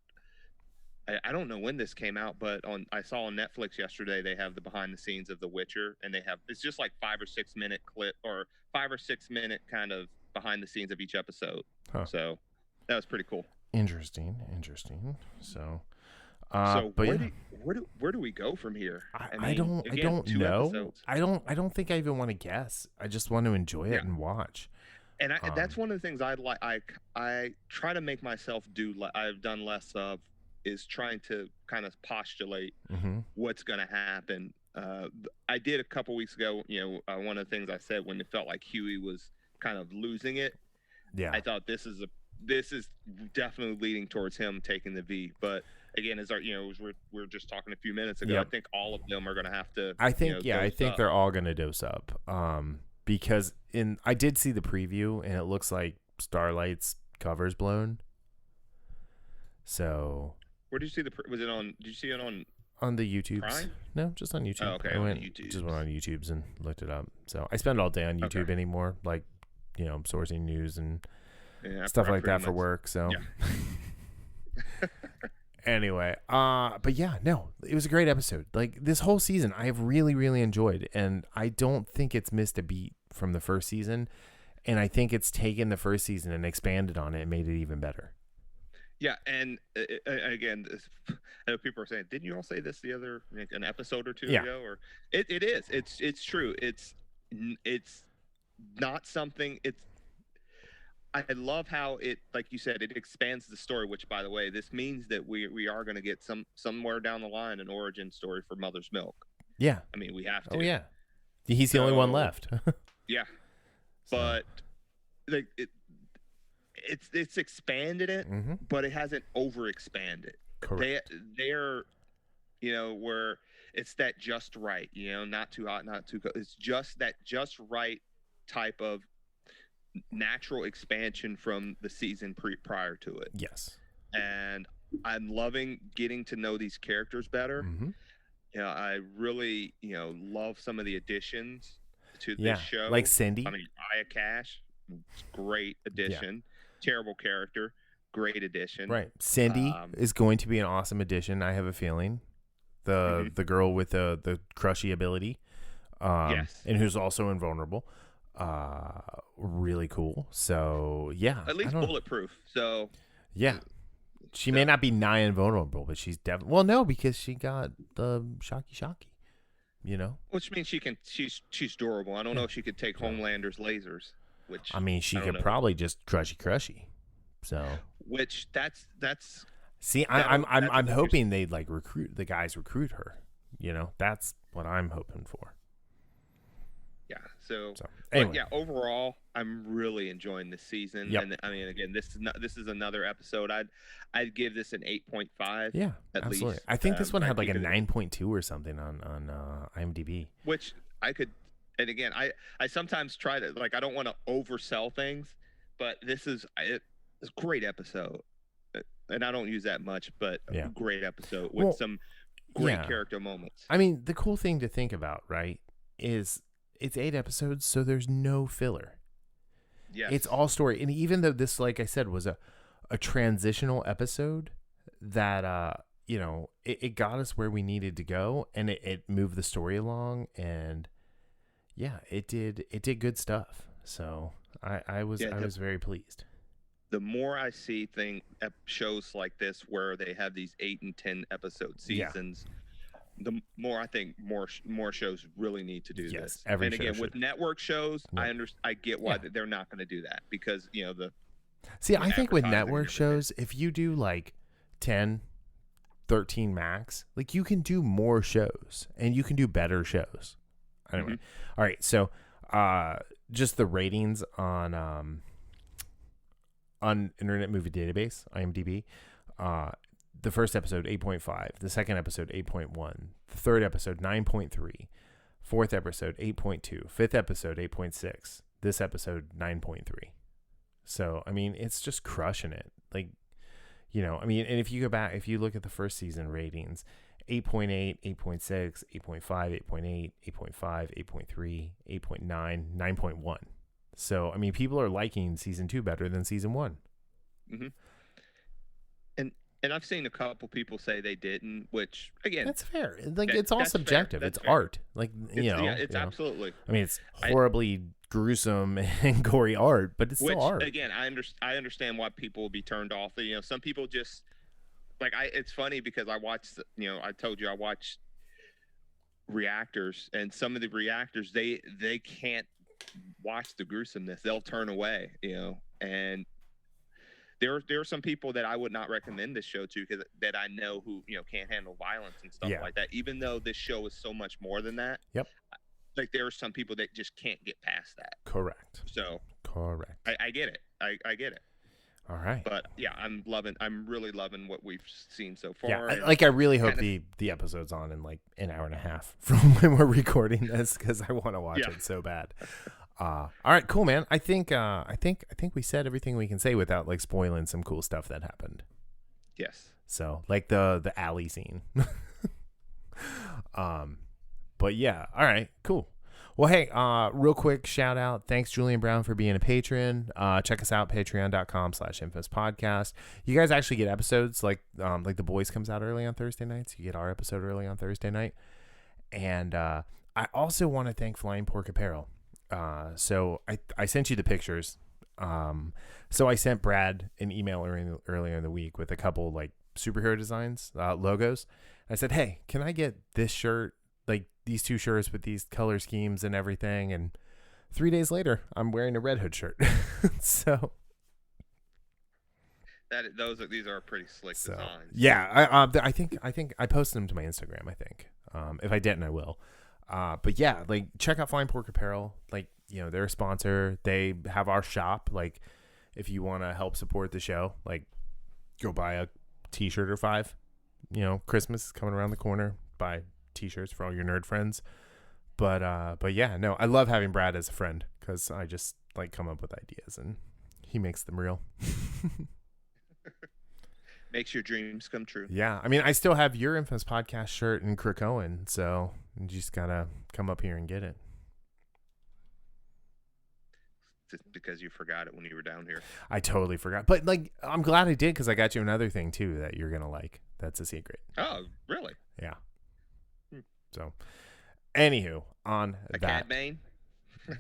I don't know when this came out, but I saw on Netflix yesterday they have the behind the scenes of The Witcher, and it's just 5 or 6 minute clip or 5 or 6 minute kind of behind the scenes of each episode. Huh. So that was pretty cool. Interesting. So, but where do we go from here? I don't know. Episodes. I don't think I even want to guess. I just want to enjoy it and watch. And that's one of the things I try to make myself do. I've done less of. Is trying to kind of postulate what's going to happen. I did a couple weeks ago, one of the things I said when it felt like Huey was kind of losing it. Yeah, I thought this is definitely leading towards him taking the V. But again, as our, as we're just talking a few minutes ago, Yep. I think all of them are going to have to. I think I dose think up. they're all gonna dose up. Because I did see the preview and it looks like Starlight's cover's blown. So Where did you see was it on? Did you see it on? on the YouTubes. Prime? No, just on YouTube. Oh, okay, I on went, YouTubes. just went on YouTube's and looked it up. So I spend all day on YouTube Okay. anymore, like, sourcing news and Yeah, stuff I like that pretty for much- work. So Yeah. anyway, but yeah, no, it was a great episode. Like this whole season, I have really, really enjoyed, and I don't think it's missed a beat from the first season. And I think it's taken the first season and expanded on it and made it even better. Yeah, and again, I know people are saying, "Didn't you all say this the other an episode or two Yeah. ago?" Or it is. It's true. It's not something. I love how it, like you said, it expands the story. Which, by the way, this means that we are going to get somewhere down the line an origin story for Mother's Milk. Yeah. I mean, we have to. Oh yeah. He's the only one So- left. Yeah, So, but like it's expanded it, mhm. but it hasn't overexpanded. Correct. They're where it's that just right, not too hot, not too cold. It's just that just right type of natural expansion from the season prior to it. Yes. And I'm loving getting to know these characters better. Mm-hmm. I really love some of the additions to Yeah. this show, Like Cindy. I mean, Aya Cash, great addition. Terrible character, great addition. Right. Cindy is going to be an awesome addition, I have a feeling. The girl with the crushy ability. Yes. And who's also invulnerable. Really cool. So, yeah. At least bulletproof. So, yeah. She may not be nigh invulnerable, but she's definitely... Well, no, because she got the shocky. which means she's durable. I don't know if she could take Homelander's lasers, which I mean, she I don't could know. probably just crushy. So... Which that's See, I'm hoping they'd recruit her. That's what I'm hoping for. yeah. So anyway. but yeah, overall, I'm really enjoying this season. Yep. And I mean, again, this is another episode. I'd give this an 8.5. Yeah, at absolutely. least. I think this one I'd had like a keep it- 9.2 or something on IMDb. Which I could, and again, I sometimes try to, like, I don't want to oversell things, but it's a great episode. And I don't use that much, but Yeah. a great episode with Well, some great yeah. character moments. I mean, the cool thing to think about, right, is it's 8 episodes, so there's no filler. Yes. It's all story. And even though this, like I said, was a transitional episode that, it got us where we needed to go, and it moved the story along, and yeah, it did good stuff. So I was very pleased. The more I see shows like this where they have these 8 and 10 episode seasons, the more I think more shows really need to do Yes, this. every and show again, with should. network shows, Yeah. I get why Yeah. they're not going to do that, because See, I think with advertising network and everything. shows, if you do like 10, 13 max, like you can do more shows and you can do better shows. Anyway, all right. So, just the ratings on Internet Movie Database, IMDb. The first episode 8.5, the second episode 8.1, the third episode 9.3, fourth episode 8.2, fifth episode 8.6, this episode 9.3. So, I mean, it's just crushing it. Like, I mean, and if you go back, if you look at the first season ratings, 8.8, 8.6, 8.5, 8.8, 8.5, 8.3, 8.9, 9.1. So, I mean, people are liking season 2 better than season 1. Mm-hmm. And I've seen a couple people say they didn't, which again, That's fair. Like, that- it's all that's fair. it's That's fair. art. Like, it's absolutely. I mean, it's horribly gruesome and gory art, but it's Which still art. again, I understand why people will be turned off. Some people just like it's funny because I watched. I told you I watched reactors, and some of the reactors they can't watch the gruesomeness. They'll turn away. And there are some people that I would not recommend this show to, because that I know who can't handle violence and stuff Yeah. like that. Even though this show is so much more than that. Yep. Like there are some people that just can't get past that. Correct. So Correct. I get it. I get it. All right. But yeah, I'm really loving what we've seen so far. Yeah, and I really hope the episode's on in like an hour and a half from when we're recording this, because I want to watch it so bad. All right, cool, man. I think we said everything we can say without like spoiling some cool stuff that happened. Yes. So like the alley scene. But yeah, all right, cool. Well, hey, real quick shout out. Thanks, Julian Brown, for being a patron. Check us out, patreon.com/infamouspodcast. You guys actually get episodes like The Boys comes out early on Thursday nights. You get our episode early on Thursday night. And I also want to thank Flying Pork Apparel. So I sent you the pictures. So I sent Brad an email earlier in the week with a couple like superhero designs, logos. I said, hey, can I get this shirt, like these two shirts with these color schemes and everything? And 3 days later, I'm wearing a Red Hood shirt. So these are pretty slick designs. Yeah, I think I posted them to my Instagram. I think if I didn't, I will. But yeah, like check out Flying Pork Apparel. Like, you know, they're a sponsor. They have our shop. Like, if you want to help support the show, like go buy a t-shirt or 5. You know, Christmas is coming around the corner. Buy t-shirts for all your nerd friends. But yeah, no, I love having Brad as a friend because I just like come up with ideas and he makes them real. Makes your dreams come true. Yeah, I mean, I still have your Infamous Podcast shirt in Krakowan, so you just gotta come up here and get it. Just because you forgot it when you were down here. I totally forgot, but like, I'm glad I did because I got you another thing too that you're gonna like. That's a secret. Oh, really? Yeah. So, anywho, on a that. Cad Bane?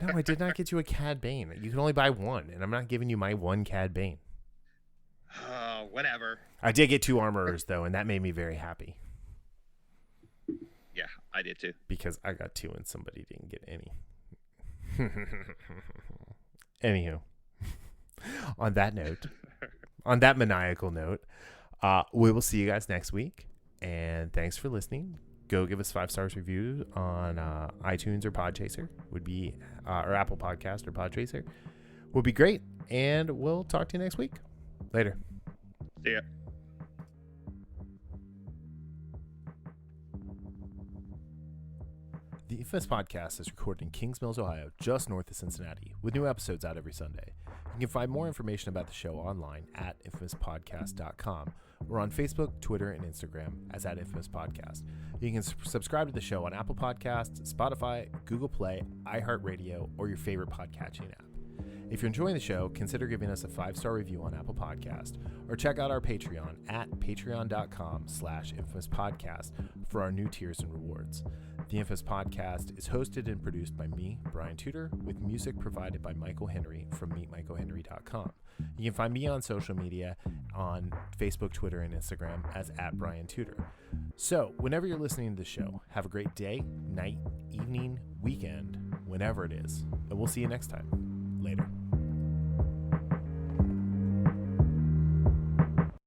No, I did not get you a Cad Bane. You can only buy one, and I'm not giving you my one Cad Bane. Oh, whatever. I did get 2 armorers though, and that made me very happy. Yeah, I did too. Because I got 2 and somebody didn't get any. Anywho, on that note, on that maniacal note, we will see you guys next week. And thanks for listening. Go give us 5 stars review on iTunes or Podchaser would be, or Apple Podcast or Podchaser would be great. And we'll talk to you next week. Later. See ya. The Infamous Podcast is recorded in Kings Mills, Ohio, just north of Cincinnati, with new episodes out every Sunday. You can find more information about the show online at infamouspodcast.com or on Facebook, Twitter, and Instagram as @infamouspodcast. You can subscribe to the show on Apple Podcasts, Spotify, Google Play, iHeartRadio, or your favorite podcatching app. If you're enjoying the show, consider giving us a 5-star review on Apple Podcast or check out our Patreon at patreon.com/infamouspodcast for our new tiers and rewards. The Infamous Podcast is hosted and produced by me, Brian Tudor, with music provided by Michael Henry from meetmichaelhenry.com. You can find me on social media on Facebook, Twitter, and Instagram as @BrianTudor. So, whenever you're listening to the show, have a great day, night, evening, weekend, whenever it is. And we'll see you next time. Later.